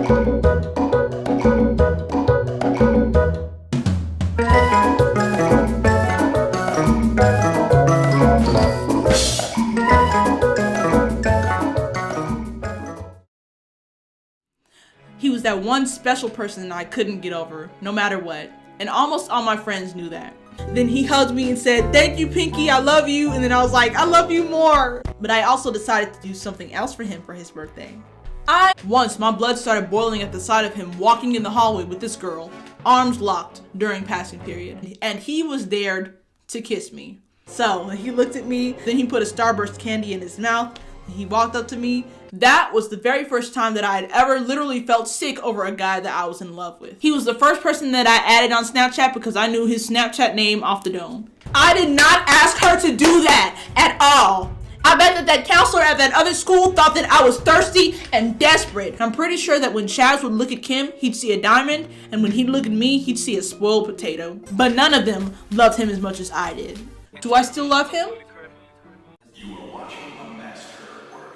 He was that one special person I couldn't get over, no matter what. And almost all my friends knew that. Then he hugged me and said, "Thank you, Pinky, I love you." And then I was like, "I love you more." But I also decided to do something else for him for his birthday. Once my blood started boiling at the sight of him walking in the hallway with this girl, arms locked during passing period. And he was dared to kiss me. So he looked at me, then he put a Starburst candy in his mouth, and he walked up to me. That was the very first time that I had ever literally felt sick over a guy that I was in love with. He was the first person that I added on Snapchat because I knew his Snapchat name off the dome. I did not ask her to do that at all. I bet that counselor at that other school thought that I was thirsty and desperate. I'm pretty sure that when Chaz would look at Kim, he'd see a diamond, and when he'd look at me, he'd see a spoiled potato. But none of them loved him as much as I did. Do I still love him? You are watching a massacre at work.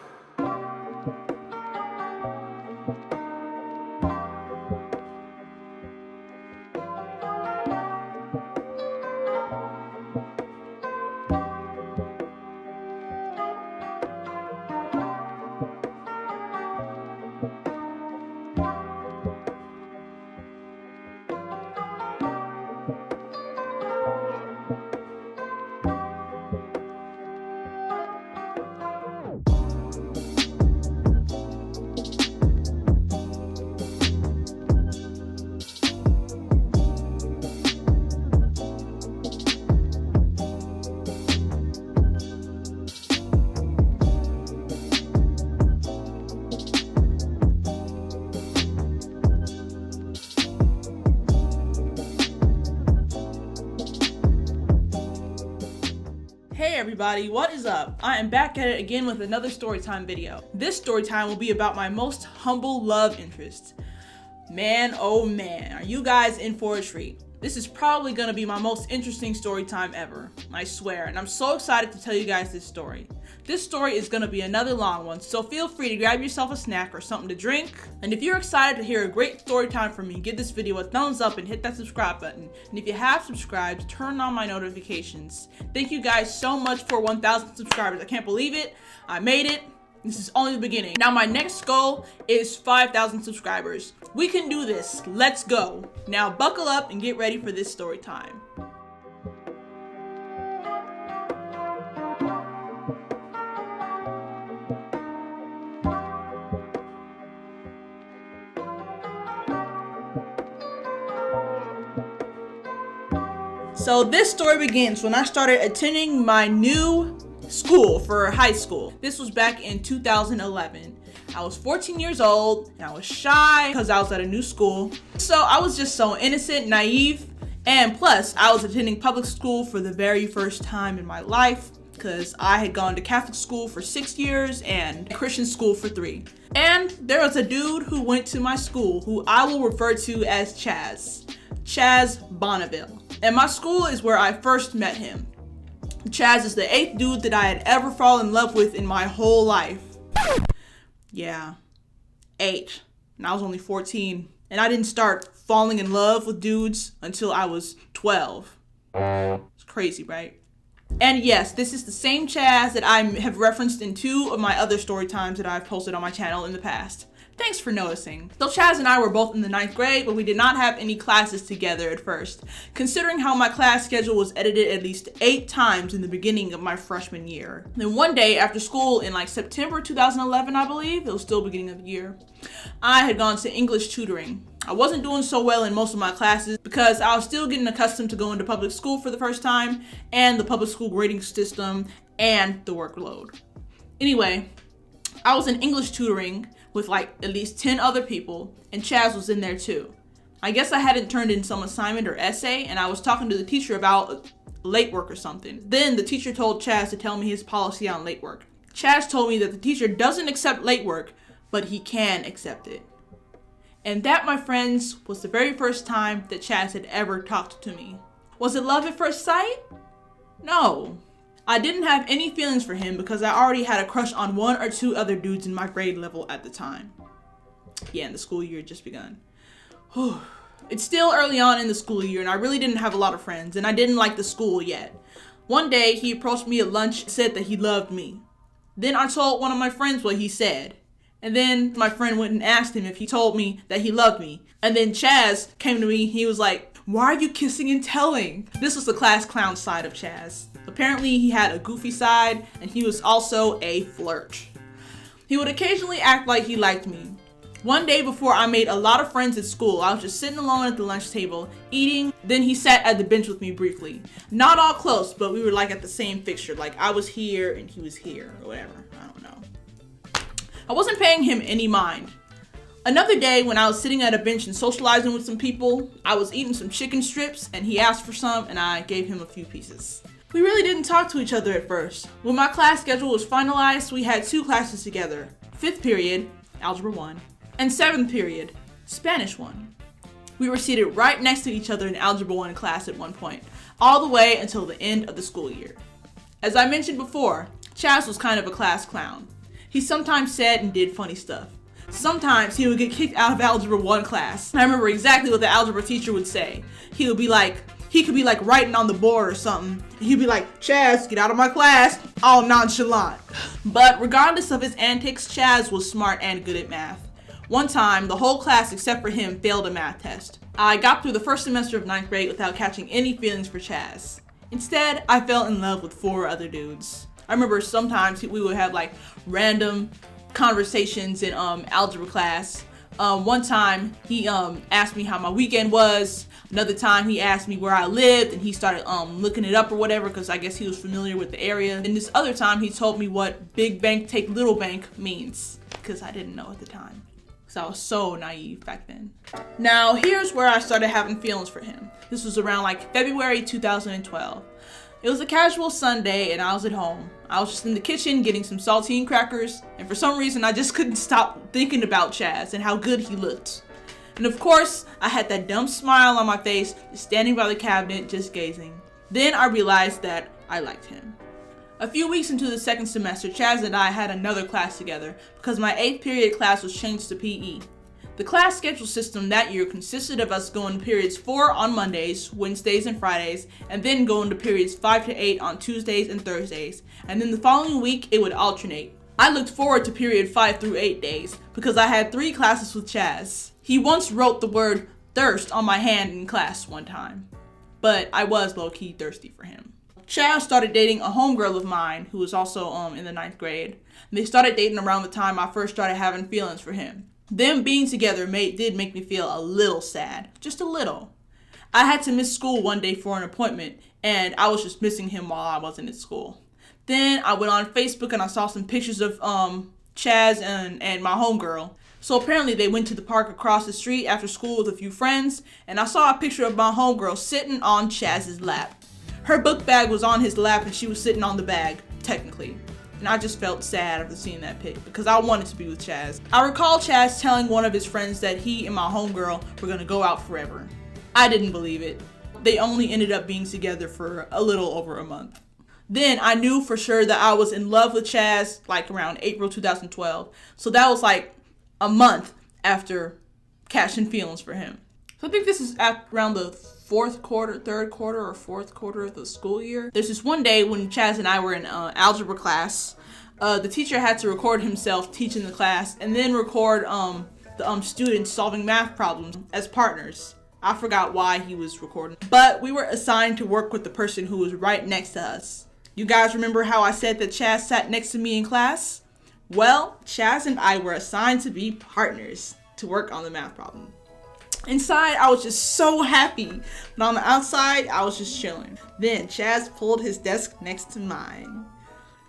Hey everybody, what is up? I am back at it again with another Storytime video. This Storytime will be about my most humble love interest. Man, oh man, are you guys in for a treat? This is probably gonna be my most interesting Storytime ever, I swear, and I'm so excited to tell you guys this story. This story is gonna be another long one, so feel free to grab yourself a snack or something to drink. And if you're excited to hear a great story time from me, give this video a thumbs up and hit that subscribe button. And if you have subscribed, turn on my notifications. Thank you guys so much for 1,000 subscribers. I can't believe it. I made it. This is only the beginning. Now my next goal is 5,000 subscribers. We can do this. Let's go. Now buckle up and get ready for this story time. So this story begins when I started attending my new school for high school. This was back in 2011. I was 14 years old and I was shy because I was at a new school. So I was just so innocent, naive, and plus I was attending public school for the very first time in my life because I had gone to Catholic school for 6 years and Christian school for 3. And there was a dude who went to my school who I will refer to as Chaz Bonneville. And my school is where I first met him. Chaz is the 8th dude that I had ever fallen in love with in my whole life. Yeah, 8. And I was only 14. And I didn't start falling in love with dudes until I was 12. It's crazy, right? And yes, this is the same Chaz that I have referenced in 2 of my other story times that I've posted on my channel in the past. Thanks for noticing. So Chaz and I were both in the 9th grade, but we did not have any classes together at first, considering how my class schedule was edited at least 8 times in the beginning of my freshman year. Then one day after school in like September 2011, I believe, it was still beginning of the year, I had gone to English tutoring. I wasn't doing so well in most of my classes because I was still getting accustomed to going to public school for the first time and the public school grading system and the workload. Anyway, I was in English tutoring with like at least 10 other people, and Chaz was in there too. I guess I hadn't turned in some assignment or essay, and I was talking to the teacher about late work or something. Then the teacher told Chaz to tell me his policy on late work. Chaz told me that the teacher doesn't accept late work, but he can accept it. And that, my friends, was the very first time that Chaz had ever talked to me. Was it love at first sight? No. I didn't have any feelings for him because I already had a crush on 1 or 2 other dudes in my grade level at the time. Yeah, and the school year had just begun. It's still early on in the school year, and I really didn't have a lot of friends, and I didn't like the school yet. One day, he approached me at lunch and said that he loved me. Then I told one of my friends what he said. And then my friend went and asked him if he told me that he loved me. And then Chaz came to me, he was like, "Why are you kissing and telling?" This was the class clown side of Chaz. Apparently he had a goofy side, and he was also a flirt. He would occasionally act like he liked me. One day before I made a lot of friends at school, I was just sitting alone at the lunch table, eating. Then he sat at the bench with me briefly. Not all close, but we were like at the same fixture. Like I was here and he was here, or whatever. I don't know. I wasn't paying him any mind. Another day when I was sitting at a bench and socializing with some people, I was eating some chicken strips and he asked for some and I gave him a few pieces. We really didn't talk to each other at first. When my class schedule was finalized, we had 2 classes together. 5th period, Algebra 1, and 7th period, Spanish 1. We were seated right next to each other in Algebra 1 class at one point, all the way until the end of the school year. As I mentioned before, Chaz was kind of a class clown. He sometimes said and did funny stuff. Sometimes he would get kicked out of Algebra 1 class. I remember exactly what the algebra teacher would say. He could be like writing on the board or something. And he'd be like, "Chaz, get out of my class," all nonchalant. But regardless of his antics, Chaz was smart and good at math. One time, the whole class except for him failed a math test. I got through the first semester of 9th grade without catching any feelings for Chaz. Instead, I fell in love with 4 other dudes. I remember sometimes we would have like random conversations in algebra class. One time he asked me how my weekend was. Another time he asked me where I lived and he started looking it up or whatever because I guess he was familiar with the area. And this other time he told me what big bank take little bank means because I didn't know at the time. I was so naive back then. Now, here's where I started having feelings for him. This was around like February 2012. It was a casual Sunday and I was at home. I was just in the kitchen getting some saltine crackers, and for some reason I just couldn't stop thinking about Chaz and how good he looked. And of course, I had that dumb smile on my face, just standing by the cabinet, just gazing. Then I realized that I liked him. A few weeks into the 2nd semester, Chaz and I had another class together because my 8th period class was changed to PE. The class schedule system that year consisted of us going to periods 4 on Mondays, Wednesdays, and Fridays, and then going to periods 5 to 8 on Tuesdays and Thursdays, and then the following week it would alternate. I looked forward to period 5 through 8 days because I had 3 classes with Chaz. He once wrote the word thirst on my hand in class one time, but I was low-key thirsty for him. Chaz started dating a homegirl of mine who was also in the 9th grade. And they started dating around the time I first started having feelings for him. Them being together did make me feel a little sad, just a little. I had to miss school one day for an appointment, and I was just missing him while I wasn't at school. Then I went on Facebook and I saw some pictures of Chaz and my homegirl. So apparently they went to the park across the street after school with a few friends, and I saw a picture of my homegirl sitting on Chaz's lap. Her book bag was on his lap and she was sitting on the bag, technically. And I just felt sad after seeing that pic because I wanted to be with Chaz. I recall Chaz telling one of his friends that he and my homegirl were gonna go out forever. I didn't believe it. They only ended up being together for a little over a month. Then I knew for sure that I was in love with Chaz like around April 2012. So that was like a month after catching feelings for him. So I think this is around the 3rd quarter or 4th quarter of the school year. There's this one day when Chaz and I were in algebra class. The teacher had to record himself teaching the class and then record the students solving math problems as partners. I forgot why he was recording, but we were assigned to work with the person who was right next to us. You guys remember how I said that Chaz sat next to me in class? Well, Chaz and I were assigned to be partners to work on the math problem. Inside, I was just so happy, but on the outside, I was just chilling. Then Chaz pulled his desk next to mine.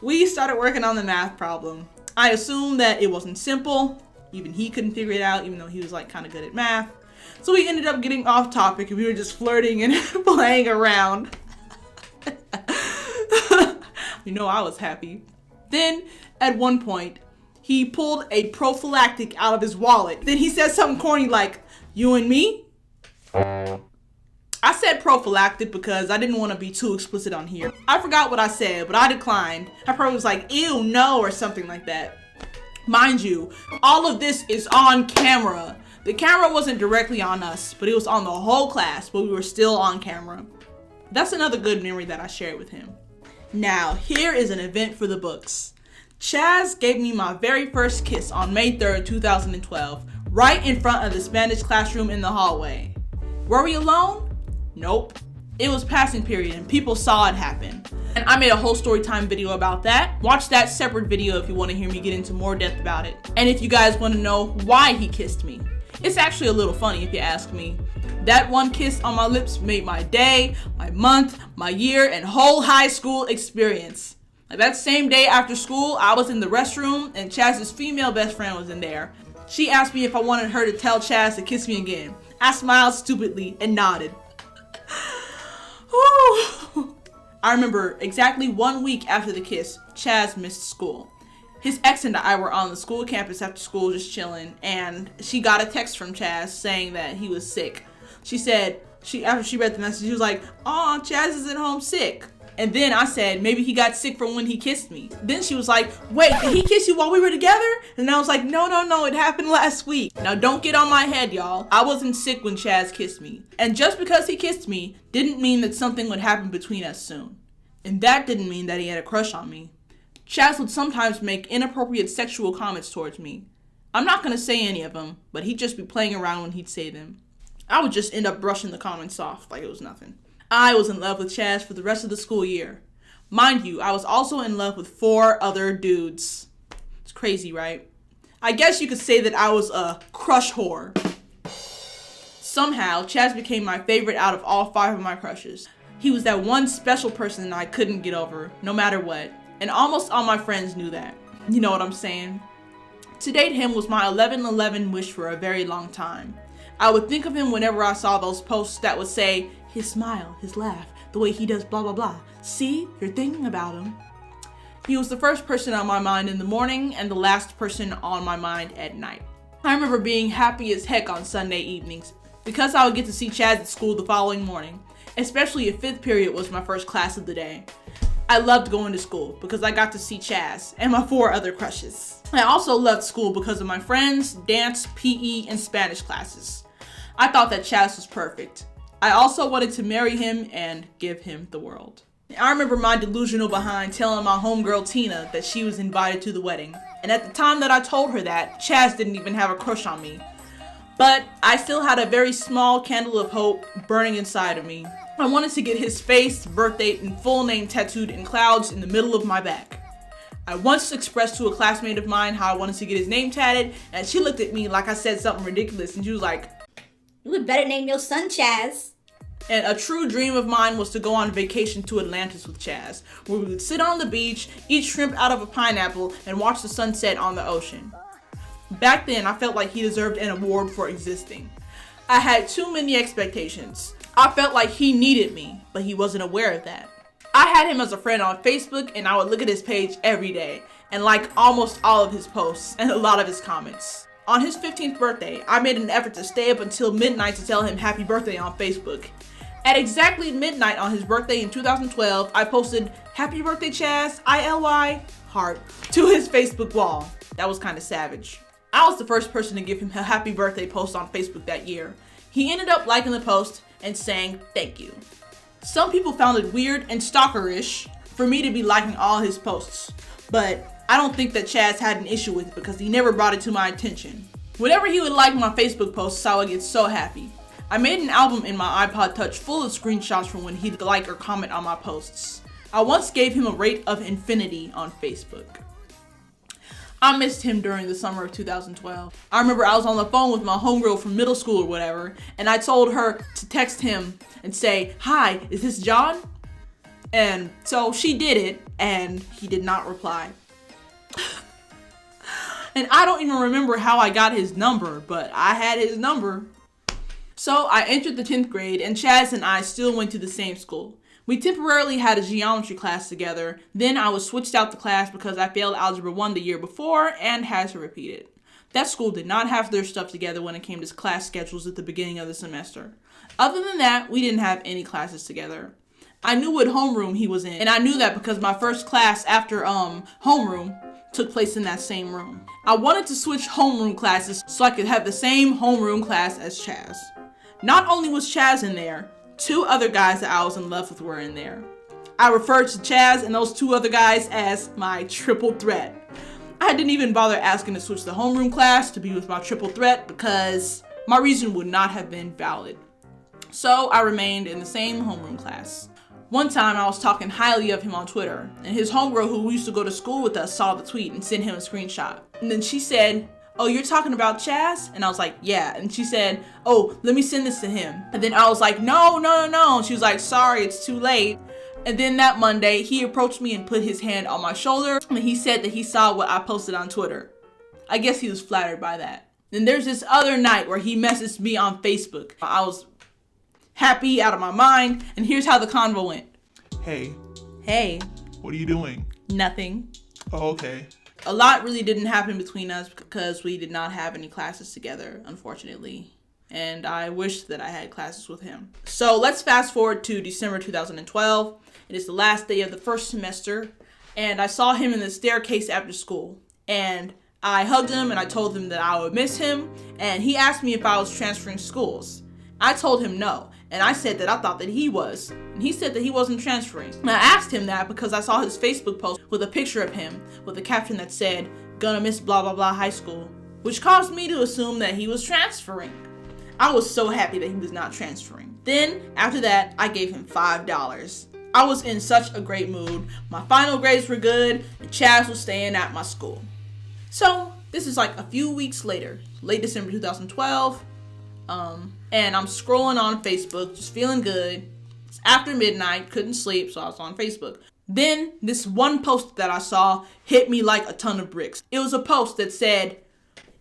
We started working on the math problem. I assumed that it wasn't simple. Even he couldn't figure it out, even though he was like kind of good at math. So we ended up getting off topic and we were just flirting and playing around. You know, I was happy. Then at one point, he pulled a prophylactic out of his wallet. Then he said something corny like, "You and me?" I said prophylactic because I didn't want to be too explicit on here. I forgot what I said, but I declined. I probably was like, "Ew, no," or something like that. Mind you, all of this is on camera. The camera wasn't directly on us, but it was on the whole class, but we were still on camera. That's another good memory that I shared with him. Now, here is an event for the books. Chaz gave me my very first kiss on May 3rd, 2012, right in front of the Spanish classroom in the hallway. Were we alone? Nope. It was passing period and people saw it happen. And I made a whole story time video about that. Watch that separate video if you want to hear me get into more depth about it. And if you guys want to know why he kissed me. It's actually a little funny if you ask me. That one kiss on my lips made my day, my month, my year, and whole high school experience. Like that same day after school, I was in the restroom and Chaz's female best friend was in there. She asked me if I wanted her to tell Chaz to kiss me again. I smiled stupidly and nodded. I remember exactly 1 week after the kiss, Chaz missed school. His ex and I were on the school campus after school just chilling, and she got a text from Chaz saying that he was sick. She said, after she read the message, she was like, "Aw, Chaz is at home sick." And then I said, maybe he got sick from when he kissed me. Then she was like, "Wait, did he kiss you while we were together?" And I was like, no, it happened last week. Now don't get on my head, y'all. I wasn't sick when Chaz kissed me. And just because he kissed me didn't mean that something would happen between us soon. And that didn't mean that he had a crush on me. Chaz would sometimes make inappropriate sexual comments towards me. I'm not gonna say any of them, but he'd just be playing around when he'd say them. I would just end up brushing the comments off like it was nothing. I was in love with Chaz for the rest of the school year. Mind you, I was also in love with 4 other dudes. It's crazy, right? I guess you could say that I was a crush whore. Somehow, Chaz became my favorite out of all 5 of my crushes. He was that one special person I couldn't get over, no matter what. And almost all my friends knew that. You know what I'm saying? To date him was my 11/11 wish for a very long time. I would think of him whenever I saw those posts that would say, his smile, his laugh, the way he does blah blah blah. See, you're thinking about him. He was the first person on my mind in the morning and the last person on my mind at night. I remember being happy as heck on Sunday evenings because I would get to see Chaz at school the following morning, especially if 5th period was my first class of the day. I loved going to school because I got to see Chaz and my 4 other crushes. I also loved school because of my friends, dance, PE, and Spanish classes. I thought that Chaz was perfect. I also wanted to marry him and give him the world. I remember my delusional behind telling my homegirl Tina that she was invited to the wedding. And at the time that I told her that, Chaz didn't even have a crush on me. But I still had a very small candle of hope burning inside of me. I wanted to get his face, birthday, and full name tattooed in clouds in the middle of my back. I once expressed to a classmate of mine how I wanted to get his name tatted, and she looked at me like I said something ridiculous, and she was like, "You would better name your son Chaz." And a true dream of mine was to go on vacation to Atlantis with Chaz, where we would sit on the beach, eat shrimp out of a pineapple, and watch the sunset on the ocean. Back then, I felt like he deserved an award for existing. I had too many expectations. I felt like he needed me, but he wasn't aware of that. I had him as a friend on Facebook, and I would look at his page every day, and like almost all of his posts, and a lot of his comments. On his 15th birthday, I made an effort to stay up until midnight to tell him happy birthday on Facebook. At exactly midnight on his birthday in 2012, I posted, "Happy birthday, Chaz, ILY, heart," to his Facebook wall. That was kind of savage. I was the first person to give him a happy birthday post on Facebook that year. He ended up liking the post and saying thank you. Some people found it weird and stalkerish for me to be liking all his posts, but I don't think that Chaz had an issue with it because he never brought it to my attention. Whenever he would like my Facebook posts, I would get so happy. I made an album in my iPod Touch full of screenshots from when he'd like or comment on my posts. I once gave him a rate of infinity on Facebook. I missed him during the summer of 2012. I remember I was on the phone with my homegirl from middle school or whatever, and I told her to text him and say, "Hi, is this John?" And so she did it, and he did not reply. And I don't even remember how I got his number, but I had his number. So I entered the 10th grade, and Chaz and I still went to the same school. We temporarily had a geometry class together, then I was switched out the class because I failed Algebra 1 the year before and had to repeat it. That school did not have their stuff together when it came to class schedules at the beginning of the semester. Other than that, we didn't have any classes together. I knew what homeroom he was in, and I knew that because my first class after homeroom, took place in that same room. I wanted to switch homeroom classes so I could have the same homeroom class as Chaz. Not only was Chaz in there, 2 other guys that I was in love with were in there. I referred to Chaz and those 2 other guys as my triple threat. I didn't even bother asking to switch the homeroom class to be with my triple threat because my reason would not have been valid. So I remained in the same homeroom class. One time I was talking highly of him on Twitter, and his homegirl who used to go to school with us saw the tweet and sent him a screenshot. And then she said, "Oh, you're talking about Chaz?" And I was like, "Yeah." And she said, "Oh, let me send this to him." And then I was like, no. And she was like, "Sorry, it's too late." And then that Monday, he approached me and put his hand on my shoulder, and he said that he saw what I posted on Twitter. I guess he was flattered by that. Then there's this other night where he messaged me on Facebook. I was happy out of my mind, and here's how the convo went. Hey, Hey, what are you doing? nothing. Oh, okay. A lot really didn't happen between us because we did not have any classes together, unfortunately. And I wish that I had classes with him. So let's fast forward to December 2012. It is the last day of the first semester, and I saw him in the staircase after school. And I hugged him and I told him that I would miss him, and he asked me if I was transferring schools. I told him no, and I said that I thought that he was, and he said that he wasn't transferring. And I asked him that because I saw his Facebook post with a picture of him with a caption that said, "Gonna miss blah blah blah high school," which caused me to assume that he was transferring. I was so happy that he was not transferring. Then, after that, I gave him $5. I was in such a great mood. My final grades were good, and Chaz was staying at my school. So, this is like a few weeks later, late December 2012, and I'm scrolling on Facebook, just feeling good. It's after midnight, couldn't sleep, so I was on Facebook. Then, this one post that I saw hit me like a ton of bricks. It was a post that said,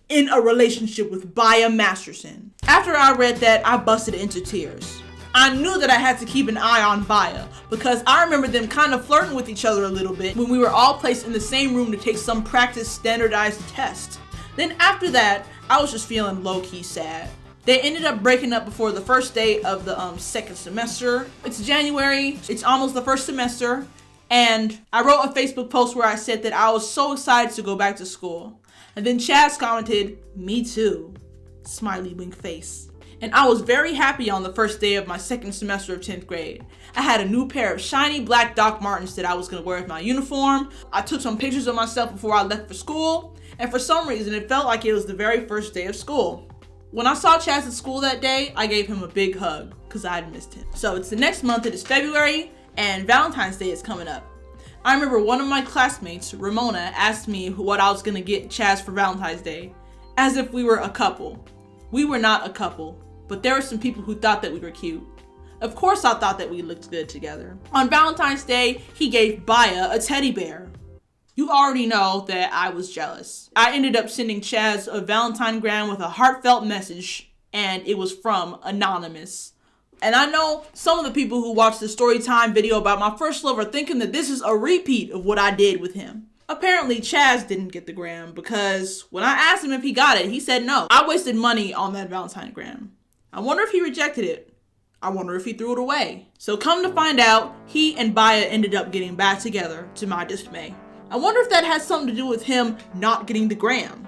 "In a relationship with Baya Masterson." After I read that, I busted into tears. I knew that I had to keep an eye on Baya because I remember them kind of flirting with each other a little bit when we were all placed in the same room to take some practice standardized test. Then after that, I was just feeling low-key sad. They ended up breaking up before the first day of the second semester. It's January, it's almost the first semester, and I wrote a Facebook post where I said that I was so excited to go back to school. And then Chaz commented, "Me too," smiley wink face. And I was very happy on the first day of my second semester of 10th grade. I had a new pair of shiny black Doc Martens that I was going to wear with my uniform. I took some pictures of myself before I left for school, and for some reason it felt like it was the very first day of school. When I saw Chaz at school that day, I gave him a big hug because I had missed him. So it's the next month, it is February, and Valentine's Day is coming up. I remember one of my classmates, Ramona, asked me what I was going to get Chaz for Valentine's Day, as if we were a couple. We were not a couple, but there were some people who thought that we were cute. Of course I thought that we looked good together. On Valentine's Day, he gave Baya a teddy bear. You already know that I was jealous. I ended up sending Chaz a Valentinegram with a heartfelt message, and it was from Anonymous. And I know some of the people who watched the Storytime video about my first love are thinking that this is a repeat of what I did with him. Apparently, Chaz didn't get the gram because when I asked him if he got it, he said no. I wasted money on that Valentinegram. I wonder if he rejected it. I wonder if he threw it away. So come to find out, he and Baya ended up getting back together, to my dismay. I wonder if that has something to do with him not getting the gram.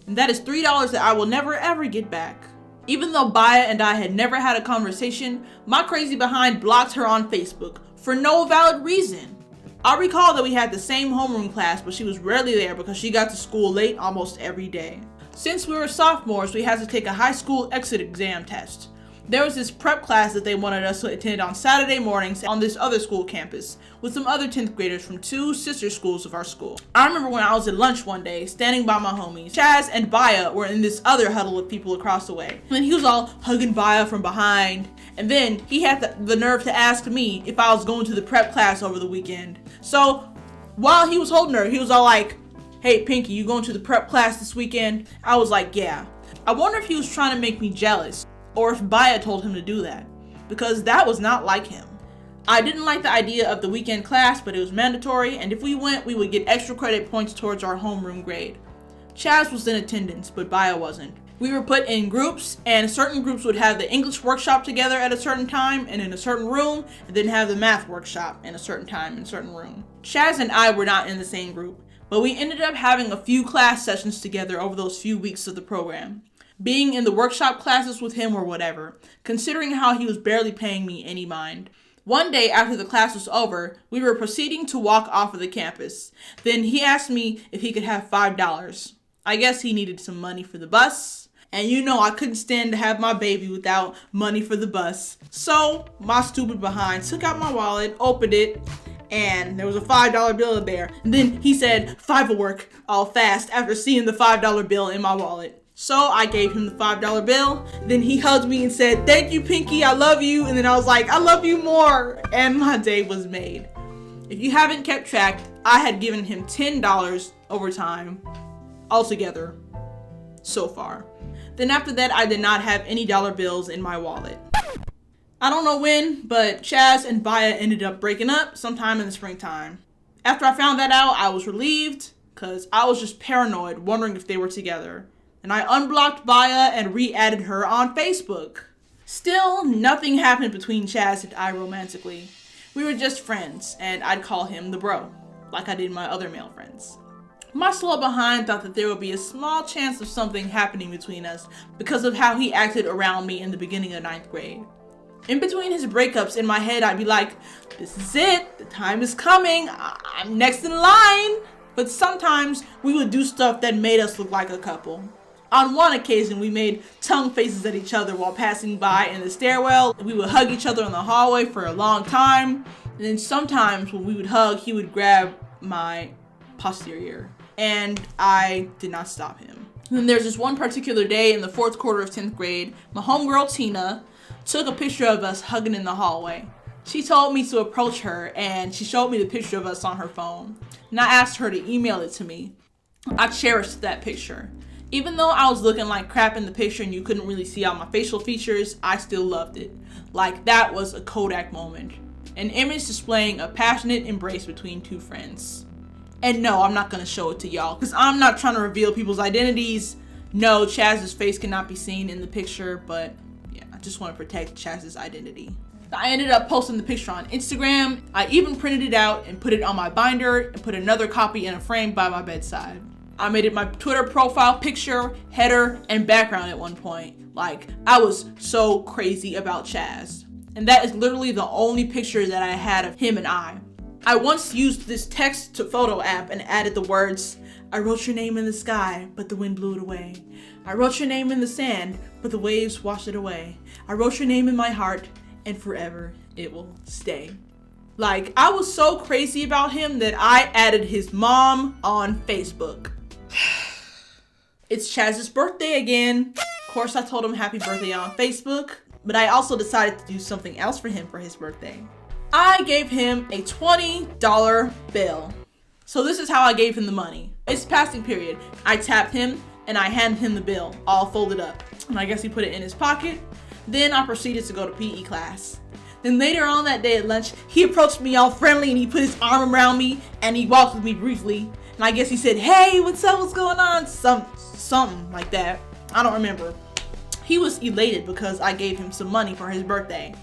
And that is $3 that I will never ever get back. Even though Baya and I had never had a conversation, my crazy behind blocked her on Facebook for no valid reason. I recall that we had the same homeroom class, but she was rarely there because she got to school late almost every day. Since we were sophomores, we had to take a high school exit exam test. There was this prep class that they wanted us to attend on Saturday mornings on this other school campus with some other 10th graders from 2 sister schools of our school. I remember when I was at lunch one day, standing by my homies, Chaz and Baya were in this other huddle of people across the way. And he was all hugging Baya from behind. And then he had the nerve to ask me if I was going to the prep class over the weekend. So while he was holding her, he was all like, "Hey Pinky, you going to the prep class this weekend?" I was like, "Yeah." I wonder if he was trying to make me jealous, or if Baya told him to do that, because that was not like him. I didn't like the idea of the weekend class, but it was mandatory, and if we went, we would get extra credit points towards our homeroom grade. Chaz was in attendance, but Baya wasn't. We were put in groups, and certain groups would have the English workshop together at a certain time and in a certain room, and then have the math workshop in a certain time in a certain room. Chaz and I were not in the same group, but we ended up having a few class sessions together over those few weeks of the program. Being in the workshop classes with him or whatever, considering how he was barely paying me any mind. One day after the class was over, we were proceeding to walk off of the campus. Then he asked me if he could have $5. I guess he needed some money for the bus. And you know I couldn't stand to have my baby without money for the bus. So my stupid behind took out my wallet, opened it, and there was a $5 bill in there. And then he said, "5 will work," all fast after seeing the $5 bill in my wallet. So I gave him the $5 bill. Then he hugged me and said, "Thank you, Pinky, I love you." And then I was like, "I love you more." And my day was made. If you haven't kept track, I had given him $10 over time altogether so far. Then after that, I did not have any dollar bills in my wallet. I don't know when, but Chaz and Baya ended up breaking up sometime in the springtime. After I found that out, I was relieved because I was just paranoid, wondering if they were together. And I unblocked Baya and re-added her on Facebook. Still, nothing happened between Chaz and I romantically. We were just friends, and I'd call him the bro, like I did my other male friends. My slow behind thought that there would be a small chance of something happening between us because of how he acted around me in the beginning of 9th grade. In between his breakups, in my head, I'd be like, "This is it, the time is coming, I'm next in line." But sometimes we would do stuff that made us look like a couple. On one occasion, we made tongue faces at each other while passing by in the stairwell. We would hug each other in the hallway for a long time. And then sometimes when we would hug, he would grab my posterior. And I did not stop him. And then there's this one particular day in the 4th quarter of 10th grade, my homegirl Tina took a picture of us hugging in the hallway. She told me to approach her and she showed me the picture of us on her phone. And I asked her to email it to me. I cherished that picture. Even though I was looking like crap in the picture and you couldn't really see all my facial features, I still loved it. Like that was a Kodak moment. An image displaying a passionate embrace between two friends. And no, I'm not going to show it to y'all because I'm not trying to reveal people's identities. No, Chaz's face cannot be seen in the picture, but yeah, I just want to protect Chaz's identity. I ended up posting the picture on Instagram. I even printed it out and put it on my binder and put another copy in a frame by my bedside. I made it my Twitter profile picture, header, and background at one point. Like, I was so crazy about Chaz. And that is literally the only picture that I had of him and I. I once used this text to photo app and added the words, "I wrote your name in the sky, but the wind blew it away. I wrote your name in the sand, but the waves washed it away. I wrote your name in my heart, and forever it will stay." Like, I was so crazy about him that I added his mom on Facebook. It's Chaz's birthday again. Of course, I told him happy birthday on Facebook, but I also decided to do something else for him for his birthday. I gave him a $20 bill. So this is how I gave him the money. It's passing period. I tapped him and I handed him the bill, all folded up. And I guess he put it in his pocket. Then I proceeded to go to PE class. Then later on that day at lunch, he approached me all friendly and he put his arm around me and he walked with me briefly. And I guess he said, "Hey, what's up? What's going on?" Something like that. I don't remember. He was elated because I gave him some money for his birthday.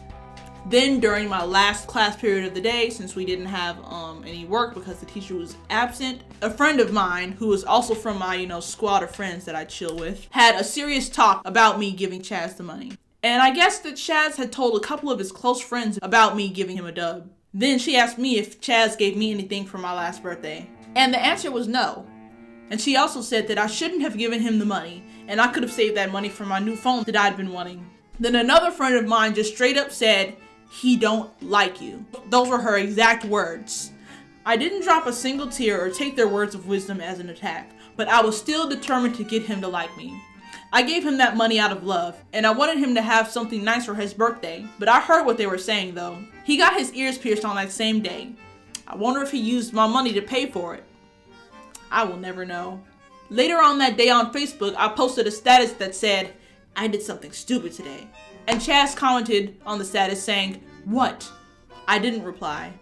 Then during my last class period of the day, since we didn't have any work because the teacher was absent, a friend of mine who was also from my, squad of friends that I chill with, had a serious talk about me giving Chaz the money. And I guess that Chaz had told a couple of his close friends about me giving him a dub. Then she asked me if Chaz gave me anything for my last birthday. And the answer was no. And she also said that I shouldn't have given him the money, and I could have saved that money for my new phone that I'd been wanting. Then another friend of mine just straight up said, "He don't like you." Those were her exact words. I didn't drop a single tear or take their words of wisdom as an attack, but I was still determined to get him to like me. I gave him that money out of love, and I wanted him to have something nice for his birthday, but I heard what they were saying though. He got his ears pierced on that same day. I wonder if he used my money to pay for it. I will never know. Later on that day on Facebook, I posted a status that said, "I did something stupid today." And Chaz commented on the status saying, "What?" I didn't reply.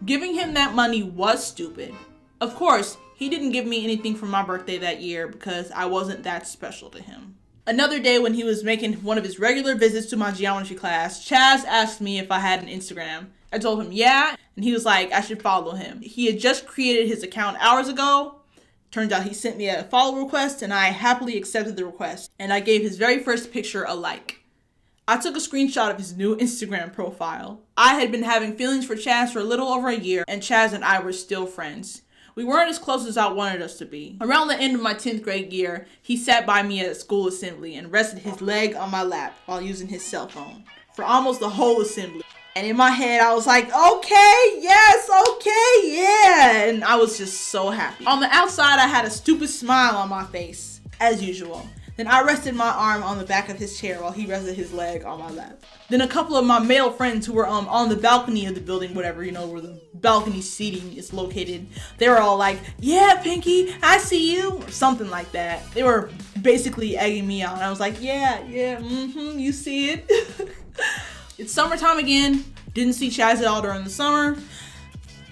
Giving him that money was stupid. Of course, he didn't give me anything for my birthday that year because I wasn't that special to him. Another day when he was making one of his regular visits to my geometry class, Chaz asked me if I had an Instagram. I told him yeah, and he was like, I should follow him. He had just created his account hours ago. Turns out he sent me a follow request, and I happily accepted the request, and I gave his very first picture a like. I took a screenshot of his new Instagram profile. I had been having feelings for Chaz for a little over a year, and Chaz and I were still friends. We weren't as close as I wanted us to be. Around the end of my 10th grade year, he sat by me at school assembly and rested his leg on my lap while using his cell phone for almost the whole assembly. And in my head, I was like, okay, yes, okay, yeah. And I was just so happy. On the outside, I had a stupid smile on my face, as usual. Then I rested my arm on the back of his chair while he rested his leg on my lap. Then a couple of my male friends who were on the balcony of the building, whatever, where the balcony seating is located, they were all like, yeah, Pinky, I see you, or something like that. They were basically egging me on. I was like, yeah, you see it. It's summertime again. Didn't see Chaz at all during the summer,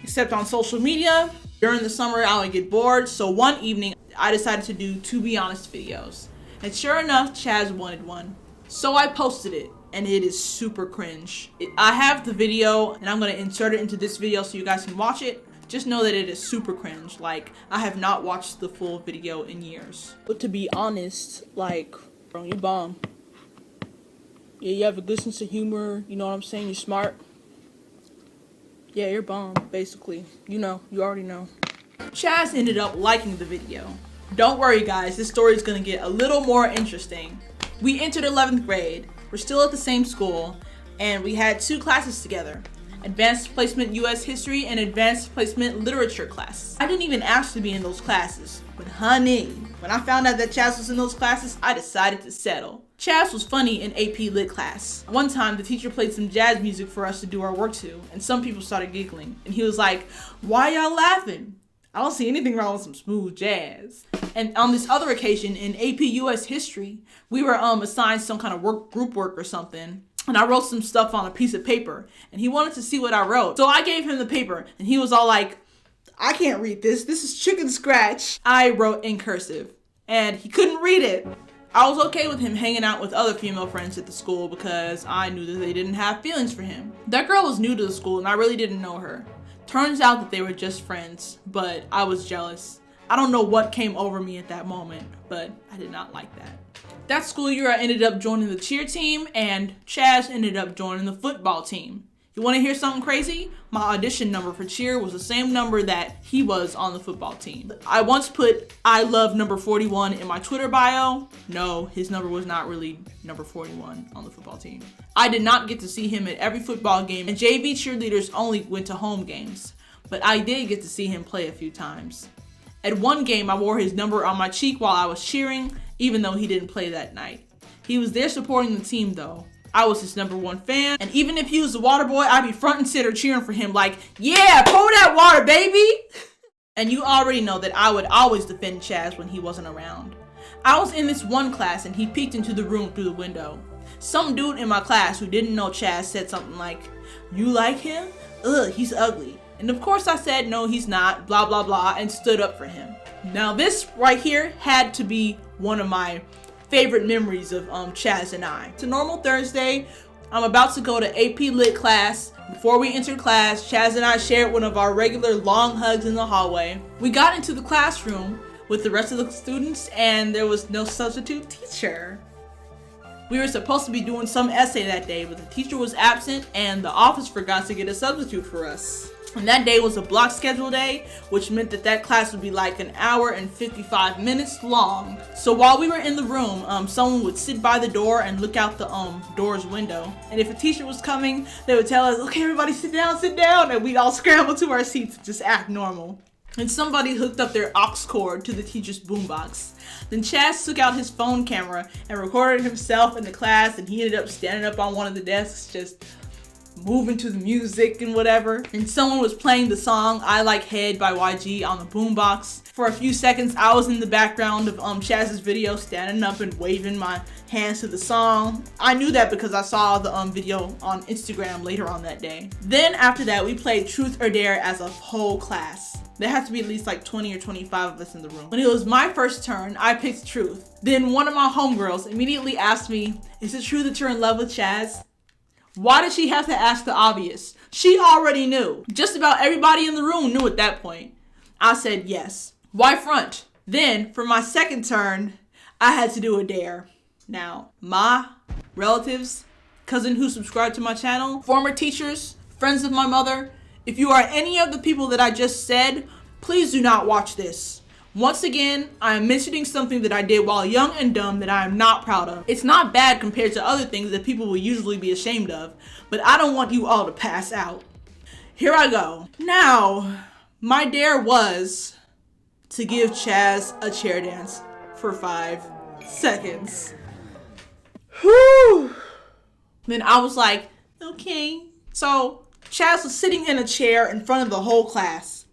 except on social media. During the summer, I would get bored, so one evening, I decided to do To Be Honest videos. And sure enough, Chaz wanted one. So I posted it, and it is super cringe. I have the video, and I'm gonna insert it into this video so you guys can watch it. Just know that it is super cringe. Like, I have not watched the full video in years. But to be honest, like, bro, you bomb. Yeah, you have a good sense of humor, you know what I'm saying? You're smart. Yeah, you're bomb, basically. You already know. Chaz ended up liking the video. Don't worry guys, this story is gonna get a little more interesting. We entered 11th grade, we're still at the same school, and we had 2 classes together. Advanced Placement US History and Advanced Placement Literature class. I didn't even ask to be in those classes, but honey, when I found out that Chaz was in those classes, I decided to settle. Chaz was funny in AP Lit class. One time, the teacher played some jazz music for us to do our work to, and some people started giggling, and he was like, why y'all laughing? I don't see anything wrong with some smooth jazz. And on this other occasion, in AP US History, we were assigned some kind of group work or something. And I wrote some stuff on a piece of paper. And he wanted to see what I wrote. So I gave him the paper. And he was all like, I can't read this. This is chicken scratch. I wrote in cursive. And he couldn't read it. I was okay with him hanging out with other female friends at the school because I knew that they didn't have feelings for him. That girl was new to the school and I really didn't know her. Turns out that they were just friends, but I was jealous. I don't know what came over me at that moment, but I did not like that. That school year, I ended up joining the cheer team, and Chaz ended up joining the football team. You want to hear something crazy? My audition number for cheer was the same number that he was on the football team. I once put I love number 41 in my Twitter bio. No, his number was not really number 41 on the football team. I did not get to see him at every football game, and JV cheerleaders only went to home games. But I did get to see him play a few times. At one game, I wore his number on my cheek while I was cheering, even though he didn't play that night. He was there supporting the team though. I was his #1 fan, and even if he was the water boy, I'd be front and center cheering for him like, yeah, pour that water, baby! And you already know that I would always defend Chaz when he wasn't around. I was in this one class and he peeked into the room through the window. Some dude in my class who didn't know Chaz said something like, you like him? Ugh, he's ugly. And of course I said, no, he's not, blah, blah, blah, and stood up for him. Now this right here had to be one of my favorite memories of Chaz and I. It's a normal Thursday. I'm about to go to AP Lit class. Before we entered class, Chaz and I shared one of our regular long hugs in the hallway. We got into the classroom with the rest of the students and there was no substitute teacher. We were supposed to be doing some essay that day, but the teacher was absent and the office forgot to get a substitute for us. And that day was a block schedule day, which meant that class would be like an hour and 55 minutes long. So while we were in the room, someone would sit by the door and look out the door's window. And if a teacher was coming, they would tell us, okay, everybody sit down, and we'd all scramble to our seats and just act normal. And somebody hooked up their aux cord to the teacher's boombox. Then Chaz took out his phone camera and recorded himself in the class, and he ended up standing up on one of the desks just moving to the music and whatever. And someone was playing the song I Like Head by YG on the boombox. For a few seconds, I was in the background of Chaz's video, standing up and waving my hands to the song. I knew that because I saw the video on Instagram later on that day. Then after that, we played Truth or Dare as a whole class. There had to be at least like 20 or 25 of us in the room. When it was my first turn, I picked Truth. Then one of my homegirls immediately asked me, "Is it true that you're in love with Chaz?" Why did she have to ask the obvious? She already knew. Just about everybody in the room knew at that point. I said yes. Why front? Then, for my second turn, I had to do a dare. Now, my relatives, cousin who subscribed to my channel, former teachers, friends of my mother, if you are any of the people that I just said, please do not watch this. Once again, I am mentioning something that I did while young and dumb that I am not proud of. It's not bad compared to other things that people will usually be ashamed of, but I don't want you all to pass out. Here I go. Now, my dare was to give Chaz a chair dance for 5 seconds. Whew. Then I was like, okay. So Chaz was sitting in a chair in front of the whole class.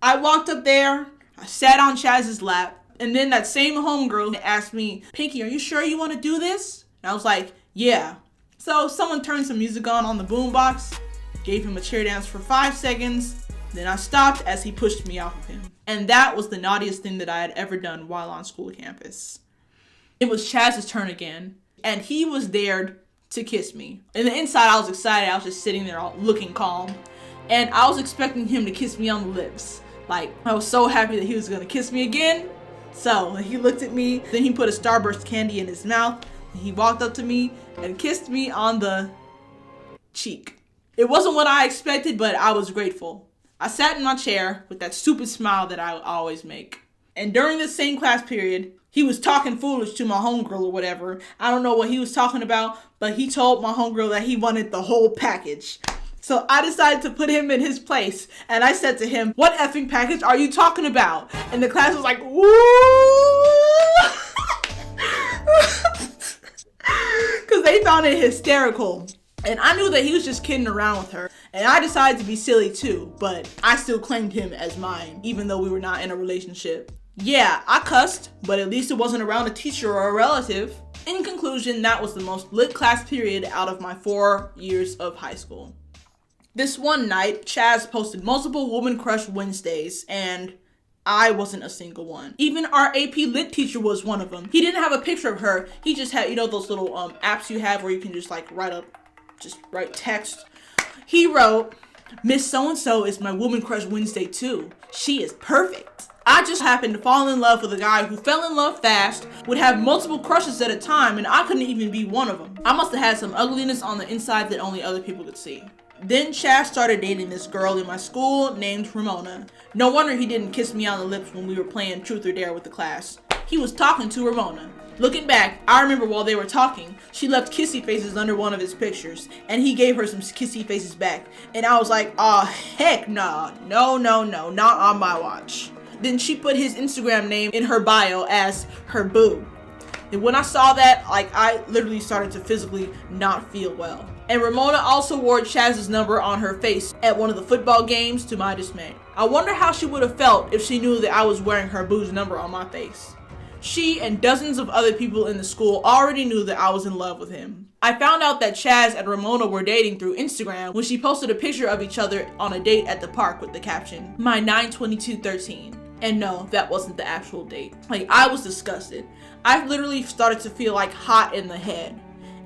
I walked up there, I sat on Chaz's lap, and then that same homegirl asked me, "Pinky, are you sure you want to do this?" And I was like, yeah. So someone turned some music on the boombox, gave him a chair dance for 5 seconds, then I stopped as he pushed me off of him. And that was the naughtiest thing that I had ever done while on school campus. It was Chaz's turn again, and he was dared to kiss me. And the inside, I was excited. I was just sitting there all looking calm. And I was expecting him to kiss me on the lips. Like, I was so happy that he was gonna kiss me again. So he looked at me, then he put a Starburst candy in his mouth, and he walked up to me and kissed me on the cheek. It wasn't what I expected, but I was grateful. I sat in my chair with that stupid smile that I always make. And during this same class period, he was talking foolish to my homegirl or whatever. I don't know what he was talking about, but he told my homegirl that he wanted the whole package. So I decided to put him in his place. And I said to him, "What effing package are you talking about?" And the class was like, woo! Because they found it hysterical. And I knew that he was just kidding around with her. And I decided to be silly too, but I still claimed him as mine, even though we were not in a relationship. Yeah, I cussed, but at least it wasn't around a teacher or a relative. In conclusion, that was the most lit class period out of my 4 years of high school. This one night, Chaz posted multiple Woman Crush Wednesdays, and I wasn't a single one. Even our AP Lit teacher was one of them. He didn't have a picture of her. He just had, those little apps you have where you can just like write text. He wrote, "Miss So-and-so is my Woman Crush Wednesday too. She is perfect." I just happened to fall in love with a guy who fell in love fast, would have multiple crushes at a time, and I couldn't even be one of them. I must have had some ugliness on the inside that only other people could see. Then Chaz started dating this girl in my school named Ramona. No wonder he didn't kiss me on the lips when we were playing Truth or Dare with the class. He was talking to Ramona. Looking back, I remember while they were talking, she left kissy faces under one of his pictures, and he gave her some kissy faces back. And I was like, oh, heck nah. No, not on my watch. Then she put his Instagram name in her bio as her boo. And when I saw that, I literally started to physically not feel well. And Ramona also wore Chaz's number on her face at one of the football games, to my dismay. I wonder how she would have felt if she knew that I was wearing her boo's number on my face. She and dozens of other people in the school already knew that I was in love with him. I found out that Chaz and Ramona were dating through Instagram when she posted a picture of each other on a date at the park with the caption, "My 9/22/13. And no, that wasn't the actual date. I was disgusted. I literally started to feel hot in the head.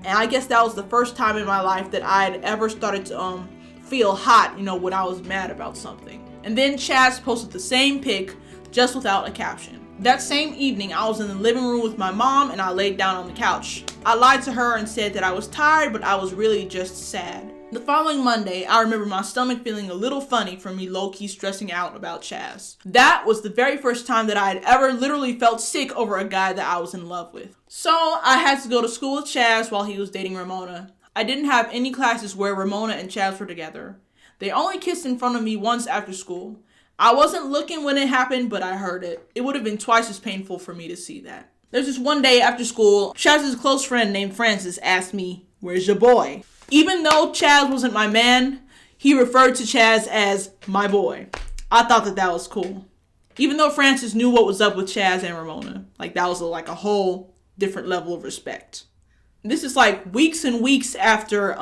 And I guess that was the first time in my life that I had ever started to feel hot, when I was mad about something. And then Chaz posted the same pic, just without a caption. That same evening, I was in the living room with my mom and I laid down on the couch. I lied to her and said that I was tired, but I was really just sad. The following Monday, I remember my stomach feeling a little funny from me low-key stressing out about Chaz. That was the very first time that I had ever literally felt sick over a guy that I was in love with. So I had to go to school with Chaz while he was dating Ramona. I didn't have any classes where Ramona and Chaz were together. They only kissed in front of me once after school. I wasn't looking when it happened, but I heard it. It would have been twice as painful for me to see that. There's this one day after school, Chaz's close friend named Francis asked me, "Where's your boy?" Even though Chaz wasn't my man, he referred to Chaz as my boy. I thought that was cool. Even though Francis knew what was up with Chaz and Ramona. Like, that was a whole different level of respect. This is like weeks and weeks after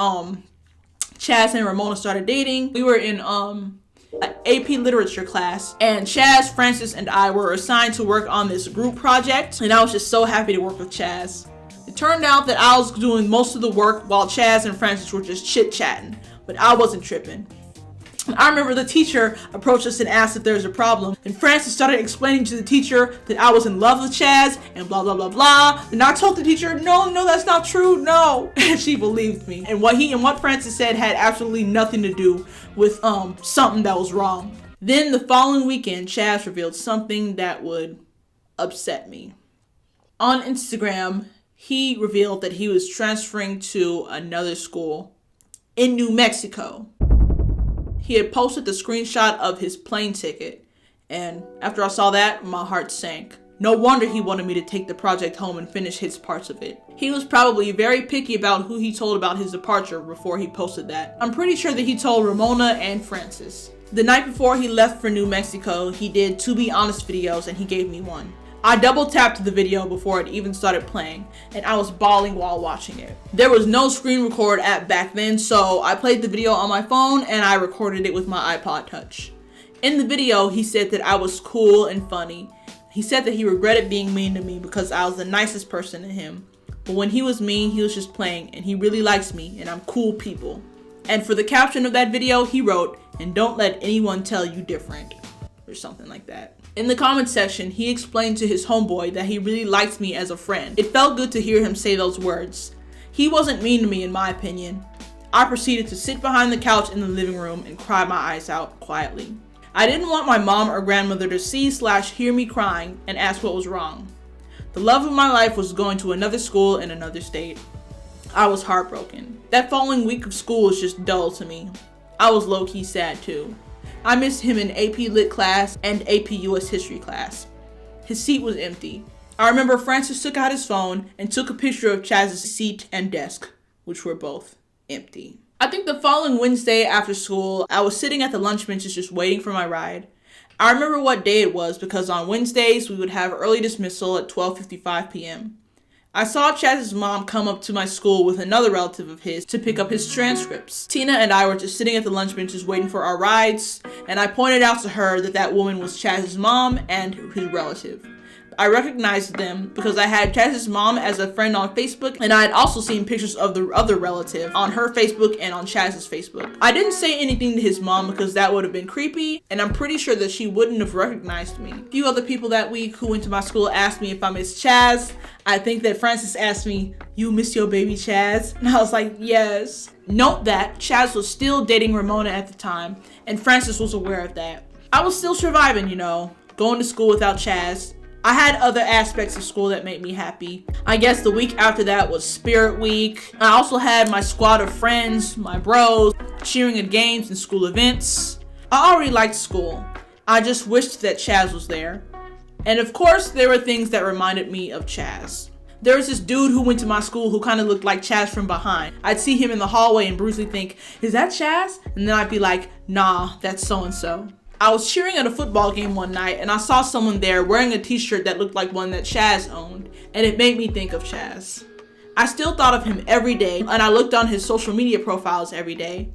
Chaz and Ramona started dating. We were in an AP literature class, and Chaz, Francis, and I were assigned to work on this group project, and I was just so happy to work with Chaz. It turned out that I was doing most of the work while Chaz and Francis were just chit-chatting, but I wasn't tripping. I remember the teacher approached us and asked if there was a problem, and Francis started explaining to the teacher that I was in love with Chaz and blah blah blah blah. And I told the teacher, no, that's not true, no. And she believed me. And what Francis said had absolutely nothing to do with something that was wrong. Then the following weekend, Chaz revealed something that would upset me. On Instagram, he revealed that he was transferring to another school in New Mexico. He had posted the screenshot of his plane ticket, and after I saw that, my heart sank. No wonder he wanted me to take the project home and finish his parts of it. He was probably very picky about who he told about his departure before he posted that. I'm pretty sure that he told Ramona and Francis. The night before he left for New Mexico, he did To Be Honest videos, and he gave me one. I double tapped the video before it even started playing, and I was bawling while watching it. There was no screen record app back then, so I played the video on my phone and I recorded it with my iPod Touch. In the video, he said that I was cool and funny. He said that he regretted being mean to me because I was the nicest person to him. But when he was mean, he was just playing, and he really likes me, and I'm cool people. And for the caption of that video, he wrote, "And don't let anyone tell you different," or something like that. In the comments section, he explained to his homeboy that he really liked me as a friend. It felt good to hear him say those words. He wasn't mean to me, in my opinion. I proceeded to sit behind the couch in the living room and cry my eyes out quietly. I didn't want my mom or grandmother to see/hear me crying and ask what was wrong. The love of my life was going to another school in another state. I was heartbroken. That following week of school was just dull to me. I was low-key sad too. I missed him in AP Lit class and AP US History class. His seat was empty. I remember Francis took out his phone and took a picture of Chaz's seat and desk, which were both empty. I think the following Wednesday after school, I was sitting at the lunch benches just waiting for my ride. I remember what day it was because on Wednesdays we would have early dismissal at 12:55 p.m. I saw Chaz's mom come up to my school with another relative of his to pick up his transcripts. Tina and I were just sitting at the lunch benches waiting for our rides, and I pointed out to her that that woman was Chaz's mom and his relative. I recognized them because I had Chaz's mom as a friend on Facebook, and I had also seen pictures of the other relative on her Facebook and on Chaz's Facebook. I didn't say anything to his mom because that would have been creepy, and I'm pretty sure that she wouldn't have recognized me. A few other people that week who went to my school asked me if I missed Chaz. I think that Francis asked me, "You miss your baby Chaz?" And I was like, yes. Note that Chaz was still dating Ramona at the time, and Francis was aware of that. I was still surviving, going to school without Chaz. I had other aspects of school that made me happy. I guess the week after that was Spirit Week. I also had my squad of friends, my bros, cheering at games and school events. I already liked school. I just wished that Chaz was there. And of course, there were things that reminded me of Chaz. There was this dude who went to my school who kind of looked like Chaz from behind. I'd see him in the hallway and briefly think, "Is that Chaz?" And then I'd be like, "Nah, that's so-and-so." I was cheering at a football game one night and I saw someone there wearing a t-shirt that looked like one that Chaz owned, and it made me think of Chaz. I still thought of him every day, and I looked on his social media profiles every day.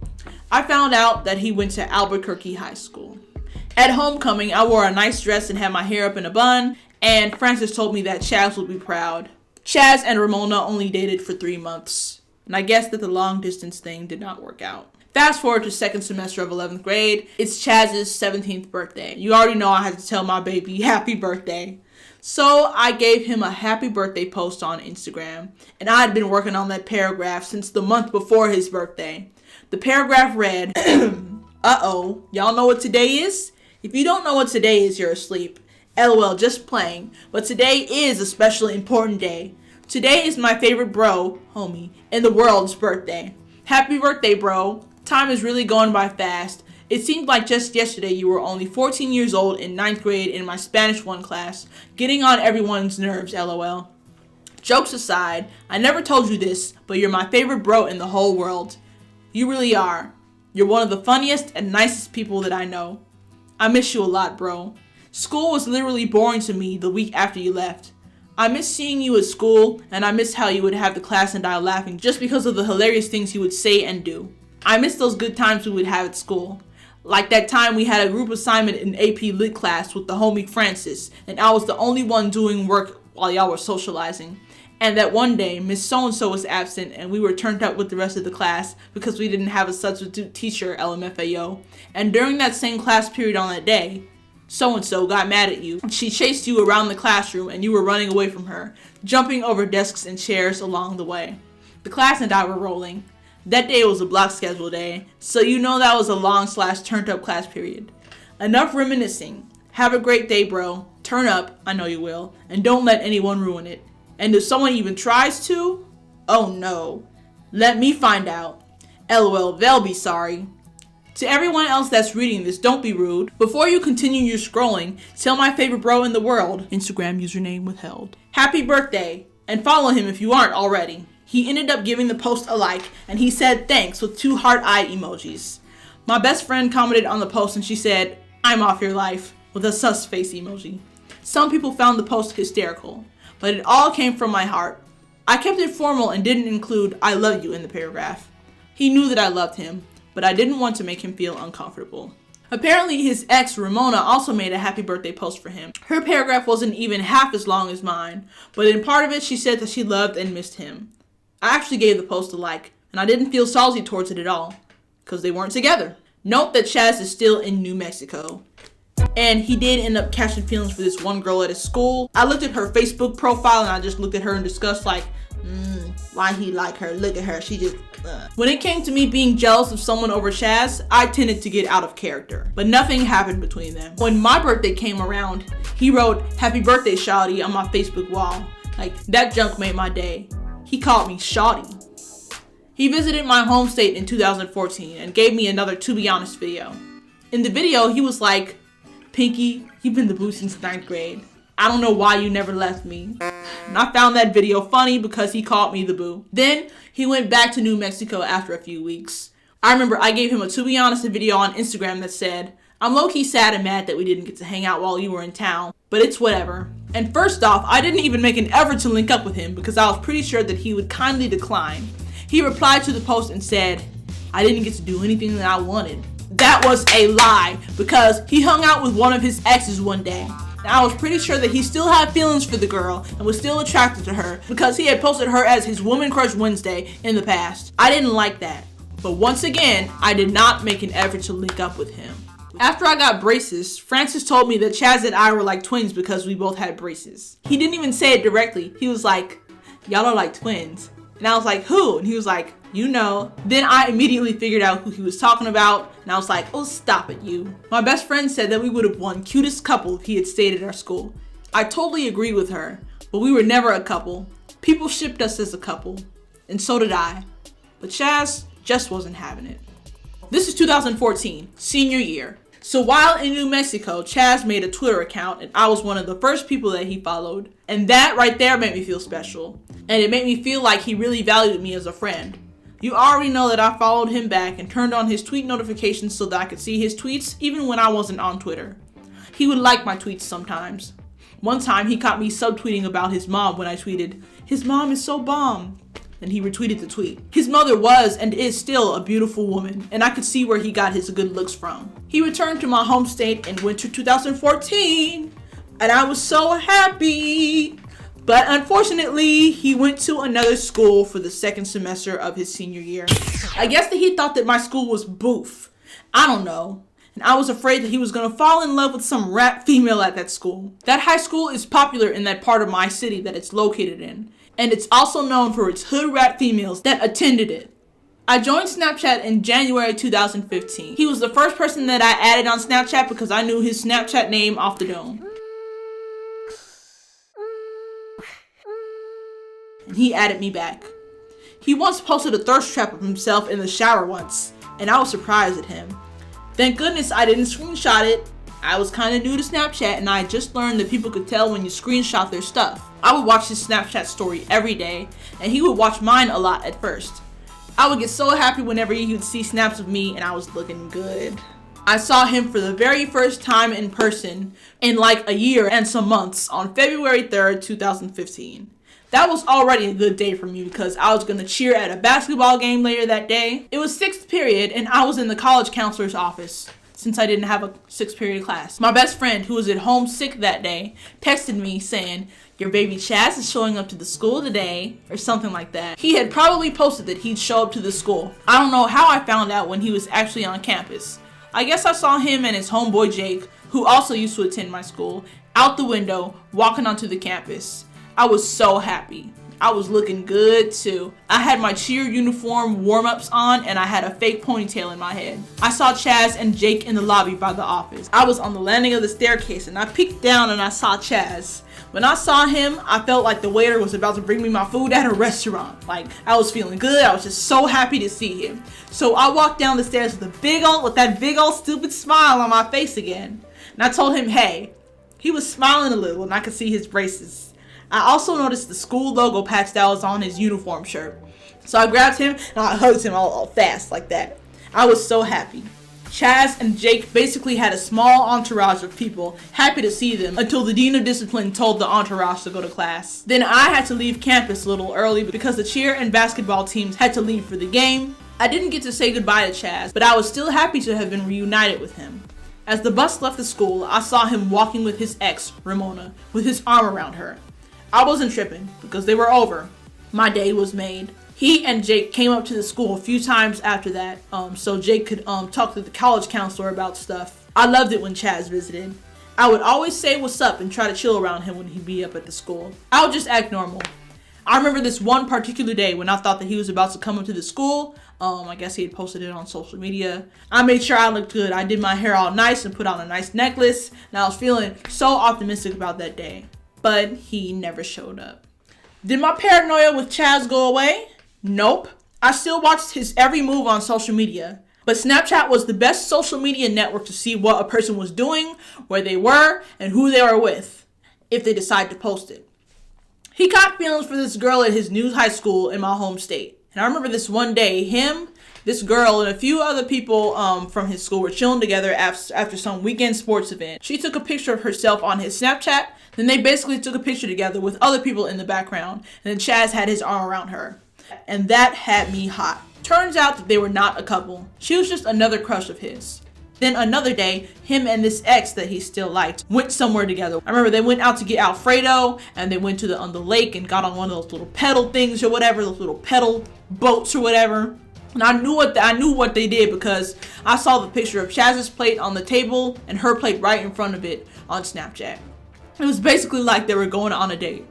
I found out that he went to Albuquerque High School. At homecoming, I wore a nice dress and had my hair up in a bun, and Francis told me that Chaz would be proud. Chaz and Ramona only dated for 3 months, and I guess that the long distance thing did not work out. Fast forward to second semester of 11th grade. It's Chaz's 17th birthday. You already know I had to tell my baby happy birthday. So I gave him a happy birthday post on Instagram, and I had been working on that paragraph since the month before his birthday. The paragraph read, "Uh-oh, y'all know what today is? If you don't know what today is, you're asleep. LOL, just playing. But today is a special important day. Today is my favorite bro, homie, in the world's birthday. Happy birthday, bro. Time is really going by fast. It seemed like just yesterday you were only 14 years old in 9th grade in my Spanish 1 class, getting on everyone's nerves, LOL. Jokes aside, I never told you this, but you're my favorite bro in the whole world. You really are. You're one of the funniest and nicest people that I know. I miss you a lot, bro. School was literally boring to me the week after you left. I miss seeing you at school, and I miss how you would have the class and I laughing just because of the hilarious things you would say and do. I miss those good times we would have at school. Like that time we had a group assignment in AP Lit class with the homie Francis, and I was the only one doing work while y'all were socializing. And that one day, Miss So-and-so was absent and we were turned up with the rest of the class because we didn't have a substitute teacher, LMFAO. And during that same class period on that day, so-and-so got mad at you. She chased you around the classroom and you were running away from her, jumping over desks and chairs along the way. The class and I were rolling. That day was a block schedule day, so you know that was a long/turned up class period. Enough reminiscing. Have a great day, bro. Turn up, I know you will, and don't let anyone ruin it. And if someone even tries to, oh no, let me find out. LOL, they'll be sorry. To everyone else that's reading this, don't be rude. Before you continue your scrolling, tell my favorite bro in the world, Instagram username withheld, happy birthday, and follow him if you aren't already. He ended up giving the post a like, and he said thanks with 2 heart-eyed emojis. My best friend commented on the post and she said, I'm off your life, with a sus face emoji. Some people found the post hysterical, but it all came from my heart. I kept it formal and didn't include I love you in the paragraph. He knew that I loved him, but I didn't want to make him feel uncomfortable. Apparently his ex, Ramona, also made a happy birthday post for him. Her paragraph wasn't even half as long as mine, but in part of it she said that she loved and missed him. I actually gave the post a like, and I didn't feel salty towards it at all, because they weren't together. Note that Chaz is still in New Mexico. And he did end up catching feelings for this one girl at his school. I looked at her Facebook profile and I just looked at her in disgust like, why he like her? Look at her, she just, When it came to me being jealous of someone over Chaz, I tended to get out of character. But nothing happened between them. When my birthday came around, he wrote, happy birthday, Shawty, on my Facebook wall. Like, that junk made my day. He called me Shawty. He visited my home state in 2014 and gave me another To Be Honest video. In the video, he was like, Pinky, you've been the boo since 9th grade. I don't know why you never left me. And I found that video funny because he called me the boo. Then he went back to New Mexico after a few weeks. I remember I gave him a To Be Honest video on Instagram that said, I'm low-key sad and mad that we didn't get to hang out while you were in town, but it's whatever. And first off, I didn't even make an effort to link up with him because I was pretty sure that he would kindly decline. He replied to the post and said, I didn't get to do anything that I wanted. That was a lie because he hung out with one of his exes one day. And I was pretty sure that he still had feelings for the girl and was still attracted to her because he had posted her as his Woman Crush Wednesday in the past. I didn't like that. But once again, I did not make an effort to link up with him. After I got braces, Francis told me that Chaz and I were like twins because we both had braces. He didn't even say it directly. He was like, y'all are like twins. And I was like, who? And he was like, you know. Then I immediately figured out who he was talking about. And I was like, oh, stop it, you. My best friend said that we would have won cutest couple if he had stayed at our school. I totally agreed with her, but we were never a couple. People shipped us as a couple, and so did I. But Chaz just wasn't having it. This is 2014, senior year. So while in New Mexico, Chaz made a Twitter account and I was one of the first people that he followed. And that right there made me feel special. And it made me feel like he really valued me as a friend. You already know that I followed him back and turned on his tweet notifications so that I could see his tweets even when I wasn't on Twitter. He would like my tweets sometimes. One time he caught me subtweeting about his mom when I tweeted, his mom is so bomb. And he retweeted the tweet. His mother was and is still a beautiful woman, and I could see where he got his good looks from. He returned to my home state in winter 2014, and I was so happy. But unfortunately, he went to another school for the second semester of his senior year. I guess that he thought that my school was boof. I don't know. And I was afraid that he was gonna fall in love with some rap female at that school. That high school is popular in that part of my city that it's located in. And it's also known for its hood rat females that attended it. I joined Snapchat in January 2015. He was the first person that I added on Snapchat because I knew his Snapchat name off the dome. And he added me back. He once posted a thirst trap of himself in the shower once, and I was surprised at him. Thank goodness I didn't screenshot it. I was kind of new to Snapchat and I had just learned that people could tell when you screenshot their stuff. I would watch his Snapchat story every day, and he would watch mine a lot at first. I would get so happy whenever he would see snaps of me and I was looking good. I saw him for the very first time in person in like a year and some months on February 3rd, 2015. That was already a good day for me because I was going to cheer at a basketball game later that day. It was 6th period and I was in the college counselor's office since I didn't have a 6th period class. My best friend, who was at home sick that day, texted me saying, "Your baby Chaz is showing up to the school today," or something like that. He had probably posted that he'd show up to the school. I don't know how I found out when he was actually on campus. I guess I saw him and his homeboy Jake, who also used to attend my school, out the window, walking onto the campus. I was so happy. I was looking good too. I had my cheer uniform warm-ups on and I had a fake ponytail in my head. I saw Chaz and Jake in the lobby by the office. I was on the landing of the staircase and I peeked down and I saw Chaz. When I saw him, I felt like the waiter was about to bring me my food at a restaurant. Like, I was feeling good. I was just so happy to see him. So I walked down the stairs with that big old stupid smile on my face again. And I told him, hey. He was smiling a little and I could see his braces. I also noticed the school logo patch that was on his uniform shirt. So I grabbed him and I hugged him all fast like that. I was so happy. Chaz and Jake basically had a small entourage of people happy to see them until the Dean of Discipline told the entourage to go to class. Then I had to leave campus a little early because the cheer and basketball teams had to leave for the game. I didn't get to say goodbye to Chaz, but I was still happy to have been reunited with him. As the bus left the school, I saw him walking with his ex, Ramona, with his arm around her. I wasn't tripping because they were over. My day was made. He and Jake came up to the school a few times after that, so Jake could talk to the college counselor about stuff. I loved it when Chaz visited. I would always say what's up and try to chill around him when he'd be up at the school. I would just act normal. I remember this one particular day when I thought that he was about to come up to the school. I guess he had posted it on social media. I made sure I looked good. I did my hair all nice and put on a nice necklace, and I was feeling so optimistic about that day. But he never showed up. Did my paranoia with Chaz go away? Nope. I still watched his every move on social media. But Snapchat was the best social media network to see what a person was doing, where they were, and who they were with, if they decide to post it. He caught feelings for this girl at his new high school in my home state. And I remember this one day, him, this girl, and a few other people from his school were chilling together after some weekend sports event. She took a picture of herself on his Snapchat. Then they basically took a picture together with other people in the background. And then Chaz had his arm around her. And that had me hot. Turns out that they were not a couple. She was just another crush of his. Then another day, him and this ex that he still liked went somewhere together. I remember they went out to get Alfredo, and they went to the lake and got on one of those little pedal things or whatever, those little pedal boats or whatever. And I knew what they did because I saw the picture of Chaz's plate on the table and her plate right in front of it on Snapchat. It was basically like they were going on a date.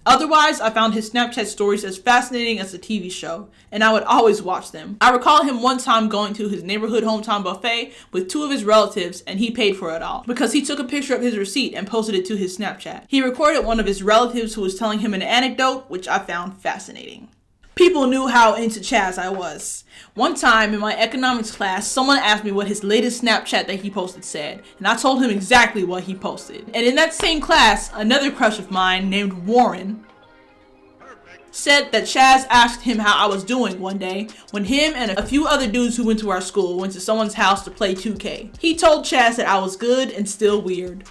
Otherwise, I found his Snapchat stories as fascinating as the TV show, and I would always watch them. I recall him one time going to his neighborhood hometown buffet with two of his relatives, and he paid for it all because he took a picture of his receipt and posted it to his Snapchat. He recorded one of his relatives who was telling him an anecdote, which I found fascinating. People knew how into Chaz I was. One time in my economics class, someone asked me what his latest Snapchat that he posted said, and I told him exactly what he posted. And in that same class, another crush of mine named Warren said that Chaz asked him how I was doing one day when him and a few other dudes who went to our school went to someone's house to play 2K. He told Chaz that I was good and still weird.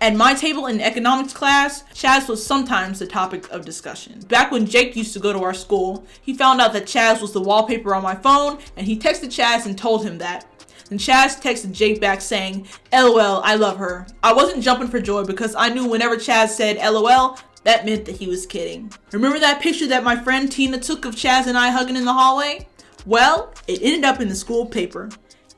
At my table in economics class, Chaz was sometimes the topic of discussion. Back when Jake used to go to our school, he found out that Chaz was the wallpaper on my phone, and he texted Chaz and told him that. Then Chaz texted Jake back saying, "LOL, I love her." I wasn't jumping for joy because I knew whenever Chaz said LOL, that meant that he was kidding. Remember that picture that my friend Tina took of Chaz and I hugging in the hallway? Well, it ended up in the school paper.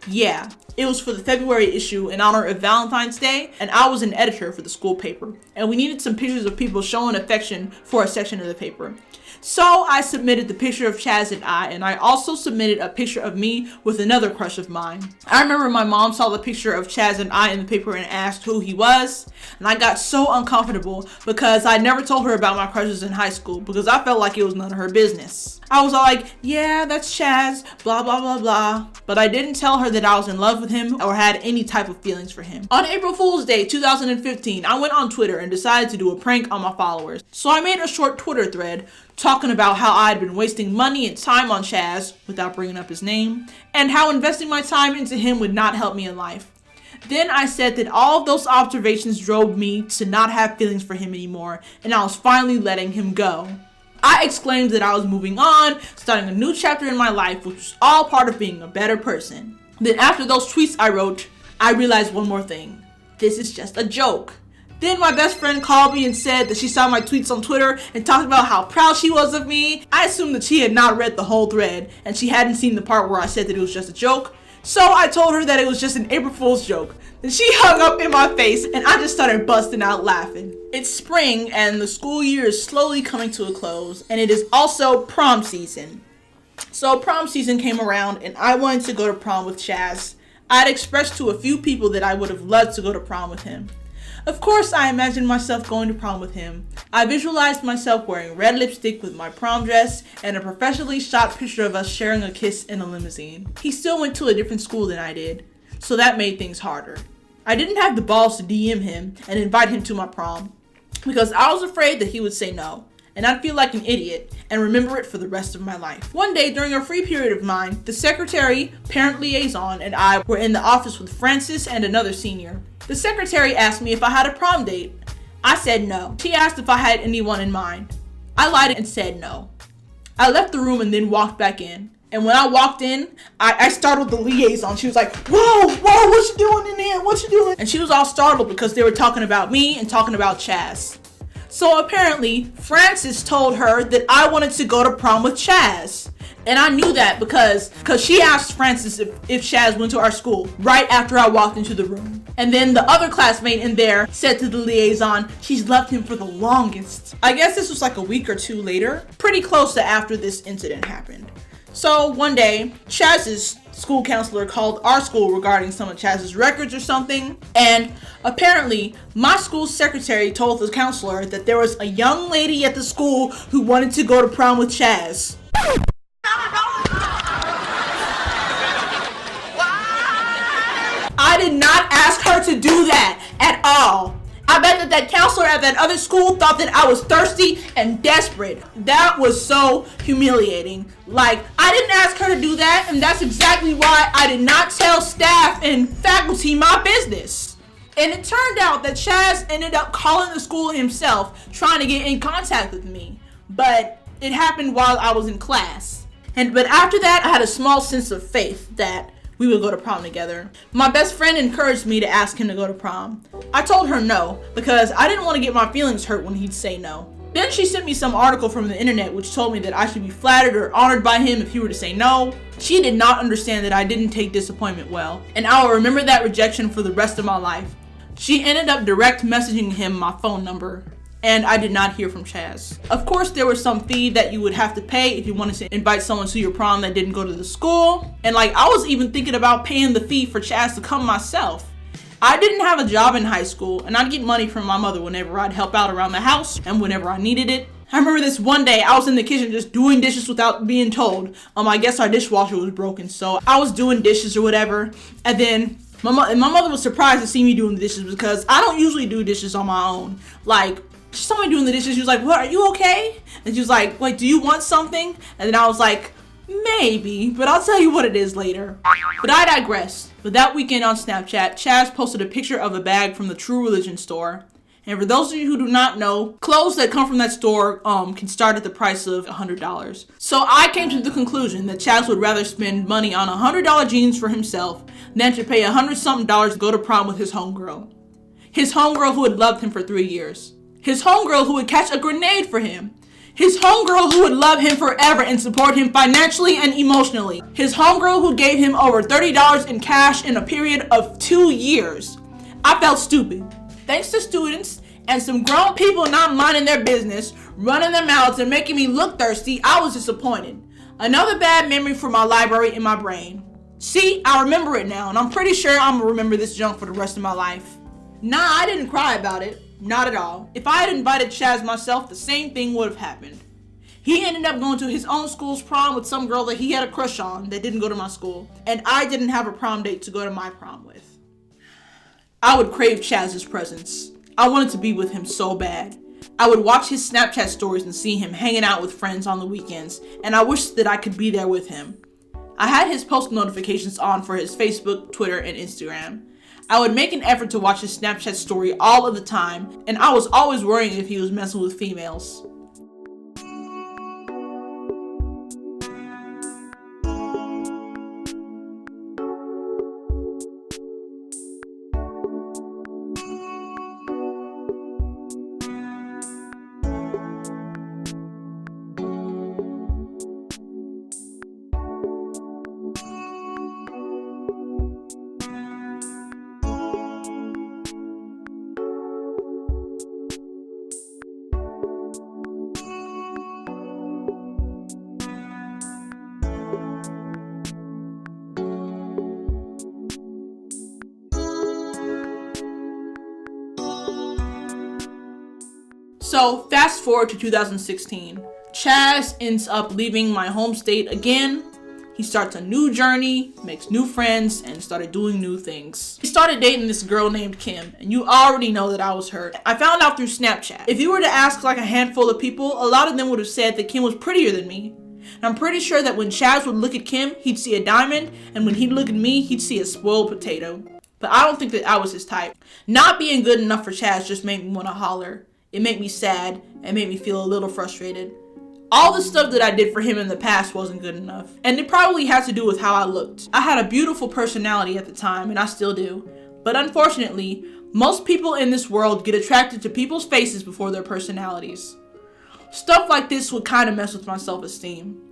Yeah, it was for the February issue in honor of Valentine's Day, and I was an editor for the school paper, and we needed some pictures of people showing affection for a section of the paper. So I submitted the picture of Chaz and I also submitted a picture of me with another crush of mine. I remember my mom saw the picture of Chaz and I in the paper and asked who he was, and I got so uncomfortable because I never told her about my crushes in high school because I felt like it was none of her business. I was all like, yeah, that's Chaz, blah, blah, blah, blah. But I didn't tell her that I was in love with him or had any type of feelings for him. On April Fool's Day, 2015, I went on Twitter and decided to do a prank on my followers. So I made a short Twitter thread talking about how I had been wasting money and time on Chaz, without bringing up his name, and how investing my time into him would not help me in life. Then I said that all of those observations drove me to not have feelings for him anymore, and I was finally letting him go. I exclaimed that I was moving on, starting a new chapter in my life, which was all part of being a better person. Then after those tweets I wrote, I realized one more thing. This is just a joke. Then my best friend called me and said that she saw my tweets on Twitter and talked about how proud she was of me. I assumed that she had not read the whole thread and she hadn't seen the part where I said that it was just a joke. So I told her that it was just an April Fool's joke. Then she hung up in my face and I just started busting out laughing. It's spring and the school year is slowly coming to a close, and it is also prom season. So prom season came around and I wanted to go to prom with Chaz. I had expressed to a few people that I would have loved to go to prom with him. Of course, I imagined myself going to prom with him. I visualized myself wearing red lipstick with my prom dress and a professionally shot picture of us sharing a kiss in a limousine. He still went to a different school than I did, so that made things harder. I didn't have the balls to DM him and invite him to my prom because I was afraid that he would say no, and I'd feel like an idiot and remember it for the rest of my life. One day during a free period of mine, the secretary, parent liaison, and I were in the office with Francis and another senior. The secretary asked me if I had a prom date. I said no. She asked if I had anyone in mind. I lied and said no. I left the room and then walked back in. And when I walked in, I startled the liaison. She was like, whoa, what you doing in there? What you doing? And she was all startled because they were talking about me and talking about Chaz. So apparently, Francis told her that I wanted to go to prom with Chaz. And I knew that because she asked Francis if Chaz went to our school right after I walked into the room. And then the other classmate in there said to the liaison, she's loved him for the longest. I guess this was like a week or two later, pretty close to after this incident happened. So one day, Chaz's school counselor called our school regarding some of Chaz's records or something, and apparently my school's secretary told the counselor that there was a young lady at the school who wanted to go to prom with Chaz. I did not ask her to do that at all. I bet that counselor at that other school thought that I was thirsty and desperate. That was so humiliating. Like, I didn't ask her to do that, and that's exactly why I did not tell staff and faculty my business. And it turned out that Chaz ended up calling the school himself, trying to get in contact with me. But it happened while I was in class. But after that, I had a small sense of faith that we would go to prom together. My best friend encouraged me to ask him to go to prom. I told her no, because I didn't want to get my feelings hurt when he'd say no. Then she sent me some article from the internet which told me that I should be flattered or honored by him if he were to say no. She did not understand that I didn't take disappointment well, and I will remember that rejection for the rest of my life. She ended up direct messaging him my phone number, and I did not hear from Chaz. Of course, there was some fee that you would have to pay if you wanted to invite someone to your prom that didn't go to the school. And I was even thinking about paying the fee for Chaz to come myself. I didn't have a job in high school, and I'd get money from my mother whenever I'd help out around the house and whenever I needed it. I remember this one day I was in the kitchen just doing dishes without being told. I guess our dishwasher was broken, so I was doing dishes or whatever, and then my mother was surprised to see me doing the dishes because I don't usually do dishes on my own. She saw me doing the dishes. She was like, "What? Are you okay?" And she was like, "Wait, do you want something?" And then I was like, "Maybe, but I'll tell you what it is later." But I digress. But that weekend on Snapchat, Chaz posted a picture of a bag from the True Religion store. And for those of you who do not know, clothes that come from that store can start at the price of $100. So I came to the conclusion that Chaz would rather spend money on $100 jeans for himself than to pay $100-something to go to prom with his homegirl. His homegirl who had loved him for 3 years. His homegirl who would catch a grenade for him. His homegirl who would love him forever and support him financially and emotionally. His homegirl who gave him over $30 in cash in a period of 2 years. I felt stupid. Thanks to students and some grown people not minding their business, running their mouths and making me look thirsty, I was disappointed. Another bad memory from my library in my brain. See, I remember it now, and I'm pretty sure I'm gonna remember this junk for the rest of my life. Nah, I didn't cry about it. Not at all. If I had invited Chaz myself, the same thing would have happened. He ended up going to his own school's prom with some girl that he had a crush on that didn't go to my school, and I didn't have a prom date to go to my prom with. I would crave Chaz's presence. I wanted to be with him so bad. I would watch his Snapchat stories and see him hanging out with friends on the weekends, and I wished that I could be there with him. I had his post notifications on for his Facebook, Twitter, and Instagram. I would make an effort to watch his Snapchat story all of the time, and I was always worrying if he was messing with females. So fast forward to 2016. Chaz ends up leaving my home state again. He starts a new journey, makes new friends, and started doing new things. He started dating this girl named Kim, and you already know that I was hurt. I found out through Snapchat. If you were to ask like a handful of people, a lot of them would have said that Kim was prettier than me. And I'm pretty sure that when Chaz would look at Kim, he'd see a diamond, and when he'd look at me, he'd see a spoiled potato. But I don't think that I was his type. Not being good enough for Chaz just made me want to holler. It made me sad and made me feel a little frustrated. All the stuff that I did for him in the past wasn't good enough. And it probably had to do with how I looked. I had a beautiful personality at the time, and I still do. But unfortunately, most people in this world get attracted to people's faces before their personalities. Stuff like this would kind of mess with my self-esteem.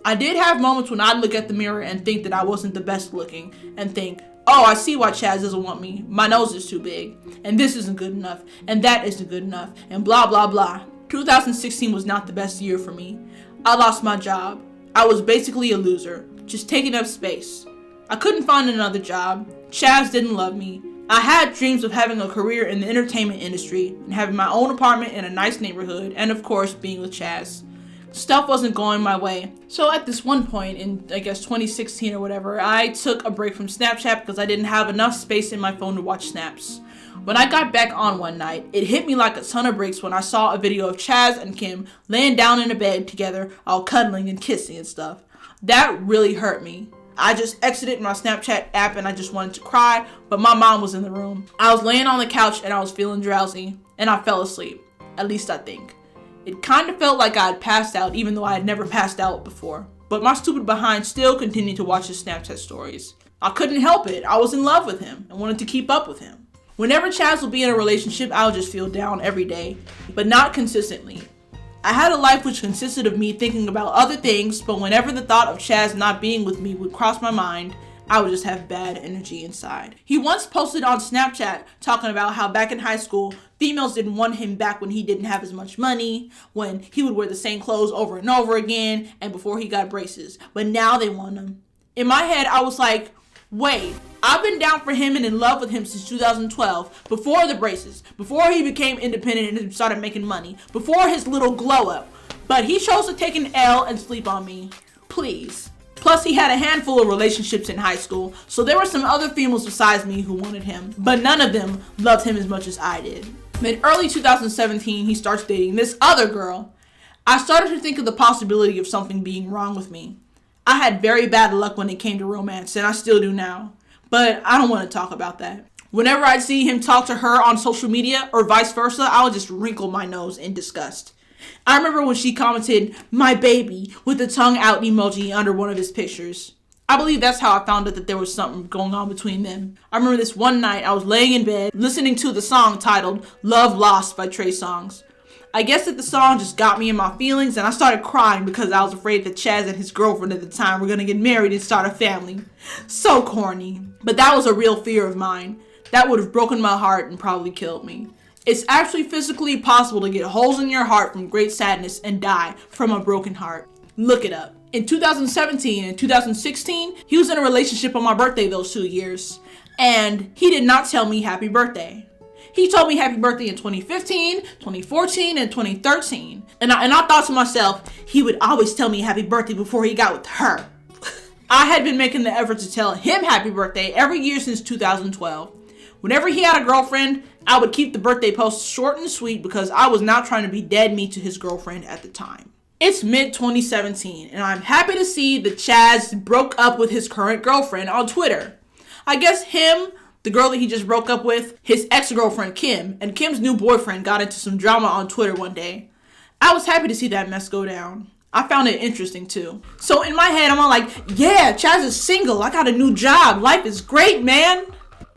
I did have moments when I'd look at the mirror and think that I wasn't the best looking, and think, oh, I see why Chaz doesn't want me. My nose is too big, and this isn't good enough, and that isn't good enough, and blah, blah, blah. 2016 was not the best year for me. I lost my job. I was basically a loser, just taking up space. I couldn't find another job. Chaz didn't love me. I had dreams of having a career in the entertainment industry, and having my own apartment in a nice neighborhood, and of course, being with Chaz. Stuff wasn't going my way. So at this one point in, I guess, 2016 or whatever, I took a break from Snapchat because I didn't have enough space in my phone to watch snaps. When I got back on one night, it hit me like a ton of bricks when I saw a video of Chaz and Kim laying down in a bed together, all cuddling and kissing and stuff. That really hurt me. I just exited my Snapchat app and I just wanted to cry, but my mom was in the room. I was laying on the couch and I was feeling drowsy, and I fell asleep. At least I think. It kind of felt like I had passed out, even though I had never passed out before. But my stupid behind still continued to watch his Snapchat stories. I couldn't help it. I was in love with him and wanted to keep up with him. Whenever Chaz would be in a relationship, I would just feel down every day, but not consistently. I had a life which consisted of me thinking about other things, but whenever the thought of Chaz not being with me would cross my mind, I would just have bad energy inside. He once posted on Snapchat talking about how back in high school, females didn't want him back when he didn't have as much money, when he would wear the same clothes over and over again, and before he got braces. But now they want him. In my head, I was like, wait, I've been down for him and in love with him since 2012, before the braces, before he became independent and started making money, before his little glow up. But he chose to take an L and sleep on me. Please. Plus, he had a handful of relationships in high school, so there were some other females besides me who wanted him, but none of them loved him as much as I did. In early 2017, he starts dating this other girl. I started to think of the possibility of something being wrong with me. I had very bad luck when it came to romance, and I still do now, but I don't want to talk about that. Whenever I'd see him talk to her on social media, or vice versa, I would just wrinkle my nose in disgust. I remember when she commented, "my baby," with the tongue out emoji under one of his pictures. I believe that's how I found out that there was something going on between them. I remember this one night I was laying in bed listening to the song titled "Love Lost" by Trey Songz. I guess that the song just got me in my feelings, and I started crying because I was afraid that Chaz and his girlfriend at the time were going to get married and start a family. So corny. But that was a real fear of mine. That would have broken my heart and probably killed me. It's actually physically possible to get holes in your heart from great sadness and die from a broken heart. Look it up. In 2017 and 2016, he was in a relationship on my birthday those 2 years, and he did not tell me happy birthday. He told me happy birthday in 2015, 2014, and 2013. And I thought to myself, he would always tell me happy birthday before he got with her. I had been making the effort to tell him happy birthday every year since 2012. Whenever he had a girlfriend, I would keep the birthday post short and sweet because I was not trying to be dead meat to his girlfriend at the time. It's mid-2017, and I'm happy to see that Chaz broke up with his current girlfriend on Twitter. I guess him, the girl that he just broke up with, his ex-girlfriend Kim, and Kim's new boyfriend got into some drama on Twitter one day. I was happy to see that mess go down. I found it interesting too. So in my head, I'm all like, yeah, Chaz is single. I got a new job. Life is great, man.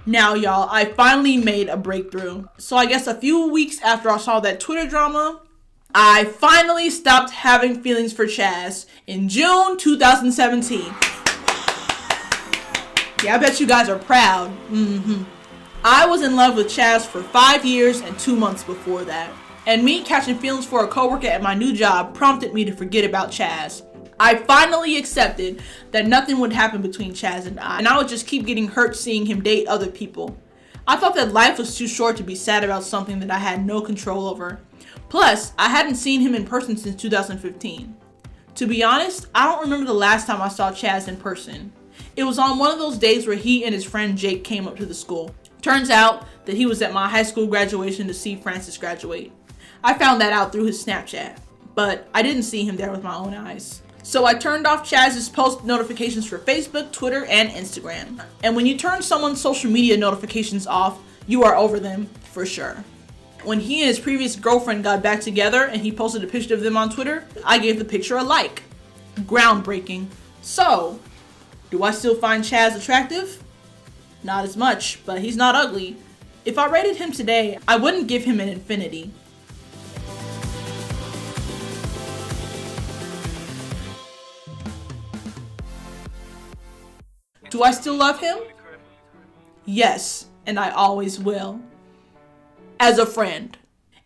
Now, y'all, I finally made a breakthrough. So I guess a few weeks after I saw that Twitter drama, I finally stopped having feelings for Chaz in June 2017. Yeah, I bet you guys are proud. I was in love with Chaz for 5 years and 2 months before that. And me catching feelings for a coworker at my new job prompted me to forget about Chaz. I finally accepted that nothing would happen between Chaz and I would just keep getting hurt seeing him date other people. I thought that life was too short to be sad about something that I had no control over. Plus, I hadn't seen him in person since 2015. To be honest, I don't remember the last time I saw Chaz in person. It was on one of those days where he and his friend Jake came up to the school. Turns out that he was at my high school graduation to see Francis graduate. I found that out through his Snapchat, but I didn't see him there with my own eyes. So I turned off Chaz's post notifications for Facebook, Twitter, and Instagram. And when you turn someone's social media notifications off, you are over them for sure. When he and his previous girlfriend got back together and he posted a picture of them on Twitter, I gave the picture a like. Groundbreaking. So, do I still find Chaz attractive? Not as much, but he's not ugly. If I rated him today, I wouldn't give him an infinity. Do I still love him? Yes, and I always will. As a friend.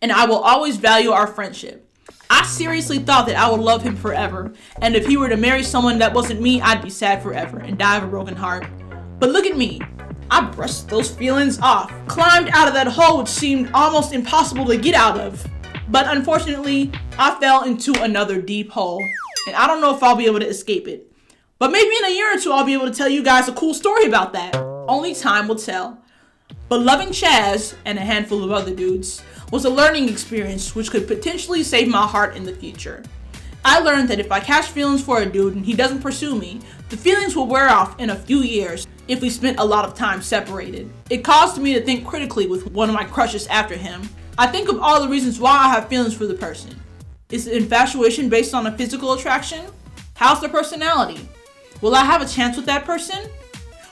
And I will always value our friendship. I seriously thought that I would love him forever, and if he were to marry someone that wasn't me, I'd be sad forever and die of a broken heart. But look at me. I brushed those feelings off, climbed out of that hole which seemed almost impossible to get out of. But unfortunately, I fell into another deep hole, and I don't know if I'll be able to escape it. But maybe in a year or two, I'll be able to tell you guys a cool story about that. Only time will tell. But loving Chaz, and a handful of other dudes, was a learning experience which could potentially save my heart in the future. I learned that if I catch feelings for a dude and he doesn't pursue me, the feelings will wear off in a few years if we spent a lot of time separated. It caused me to think critically with one of my crushes after him. I think of all the reasons why I have feelings for the person. Is infatuation based on a physical attraction? How's their personality? Will I have a chance with that person?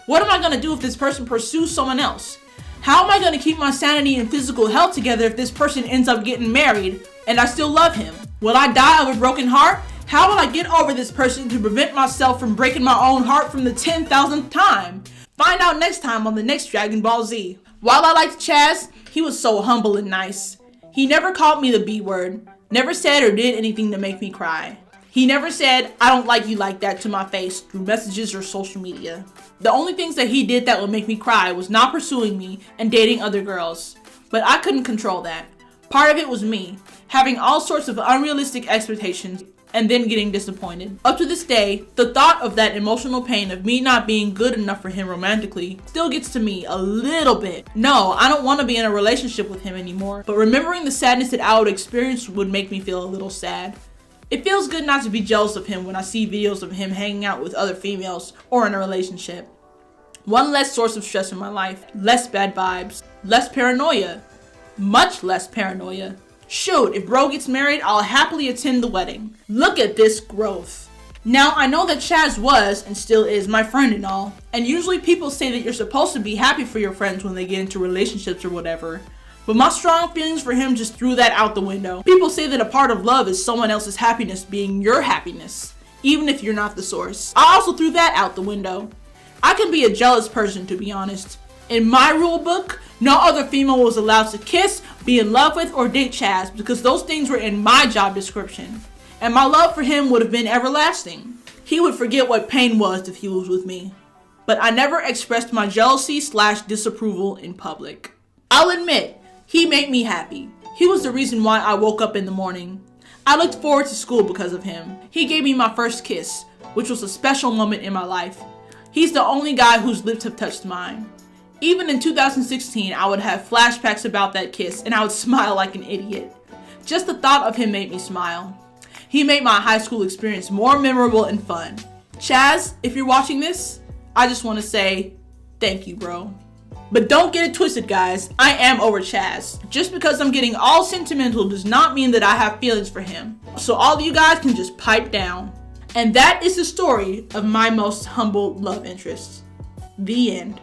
What am I going to do if this person pursues someone else? How am I going to keep my sanity and physical health together if this person ends up getting married and I still love him? Will I die of a broken heart? How will I get over this person to prevent myself from breaking my own heart from the 10,000th time? Find out next time on the next Dragon Ball Z. While I liked Chaz, he was so humble and nice. He never called me the B word, never said or did anything to make me cry. He never said, I don't like you like that to my face through messages or social media. The only things that he did that would make me cry was not pursuing me and dating other girls. But I couldn't control that. Part of it was me, having all sorts of unrealistic expectations and then getting disappointed. Up to this day, the thought of that emotional pain of me not being good enough for him romantically still gets to me a little bit. No, I don't want to be in a relationship with him anymore, but remembering the sadness that I would experience would make me feel a little sad. It feels good not to be jealous of him when I see videos of him hanging out with other females or in a relationship. One less source of stress in my life, less bad vibes, less paranoia, much less paranoia. Shoot, if bro gets married, I'll happily attend the wedding. Look at this growth. Now, I know that Chaz was, and still is, my friend and all, and usually people say that you're supposed to be happy for your friends when they get into relationships or whatever. But my strong feelings for him just threw that out the window. People say that a part of love is someone else's happiness being your happiness, even if you're not the source. I also threw that out the window. I can be a jealous person, to be honest. In my rule book, no other female was allowed to kiss, be in love with, or date Chaz because those things were in my job description. And my love for him would have been everlasting. He would forget what pain was if he was with me. But I never expressed my jealousy/disapproval in public. I'll admit, he made me happy. He was the reason why I woke up in the morning. I looked forward to school because of him. He gave me my first kiss, which was a special moment in my life. He's the only guy whose lips have touched mine. Even in 2016, I would have flashbacks about that kiss and I would smile like an idiot. Just the thought of him made me smile. He made my high school experience more memorable and fun. Chaz, if you're watching this, I just want to say thank you, bro. But don't get it twisted, guys. I am over Chaz. Just because I'm getting all sentimental does not mean that I have feelings for him. So all of you guys can just pipe down. And that is the story of my most humble love interest. The end.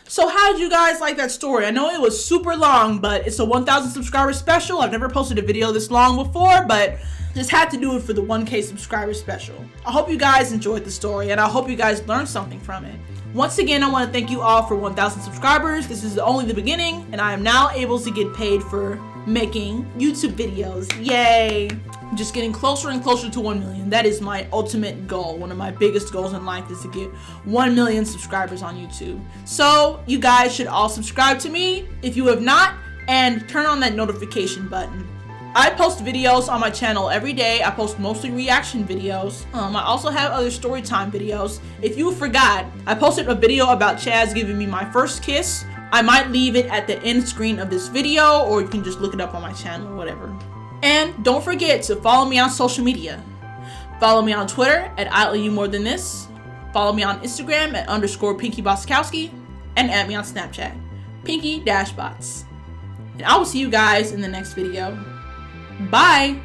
So how did you guys like that story? I know it was super long, but it's a 1,000 subscriber special. I've never posted a video this long before, but just had to do it for the 1K subscriber special. I hope you guys enjoyed the story, and I hope you guys learned something from it. Once again, I want to thank you all for 1,000 subscribers. This is only the beginning, and I am now able to get paid for making YouTube videos. Yay! I'm just getting closer and closer to 1 million. That is my ultimate goal. One of my biggest goals in life is to get 1 million subscribers on YouTube. So you guys should all subscribe to me if you have not, and turn on that notification button. I post videos on my channel every day. I post mostly reaction videos. I also have other story time videos. If you forgot, I posted a video about Chaz giving me my first kiss. I might leave it at the end screen of this video, or you can just look it up on my channel or whatever. And don't forget to follow me on social media. Follow me on Twitter at @ILOVEYOUMORETHAN_THIS. Follow me on Instagram at _Pinky Botzcowski, and add me on Snapchat, Pinky-Bots. And I will see you guys in the next video. Bye!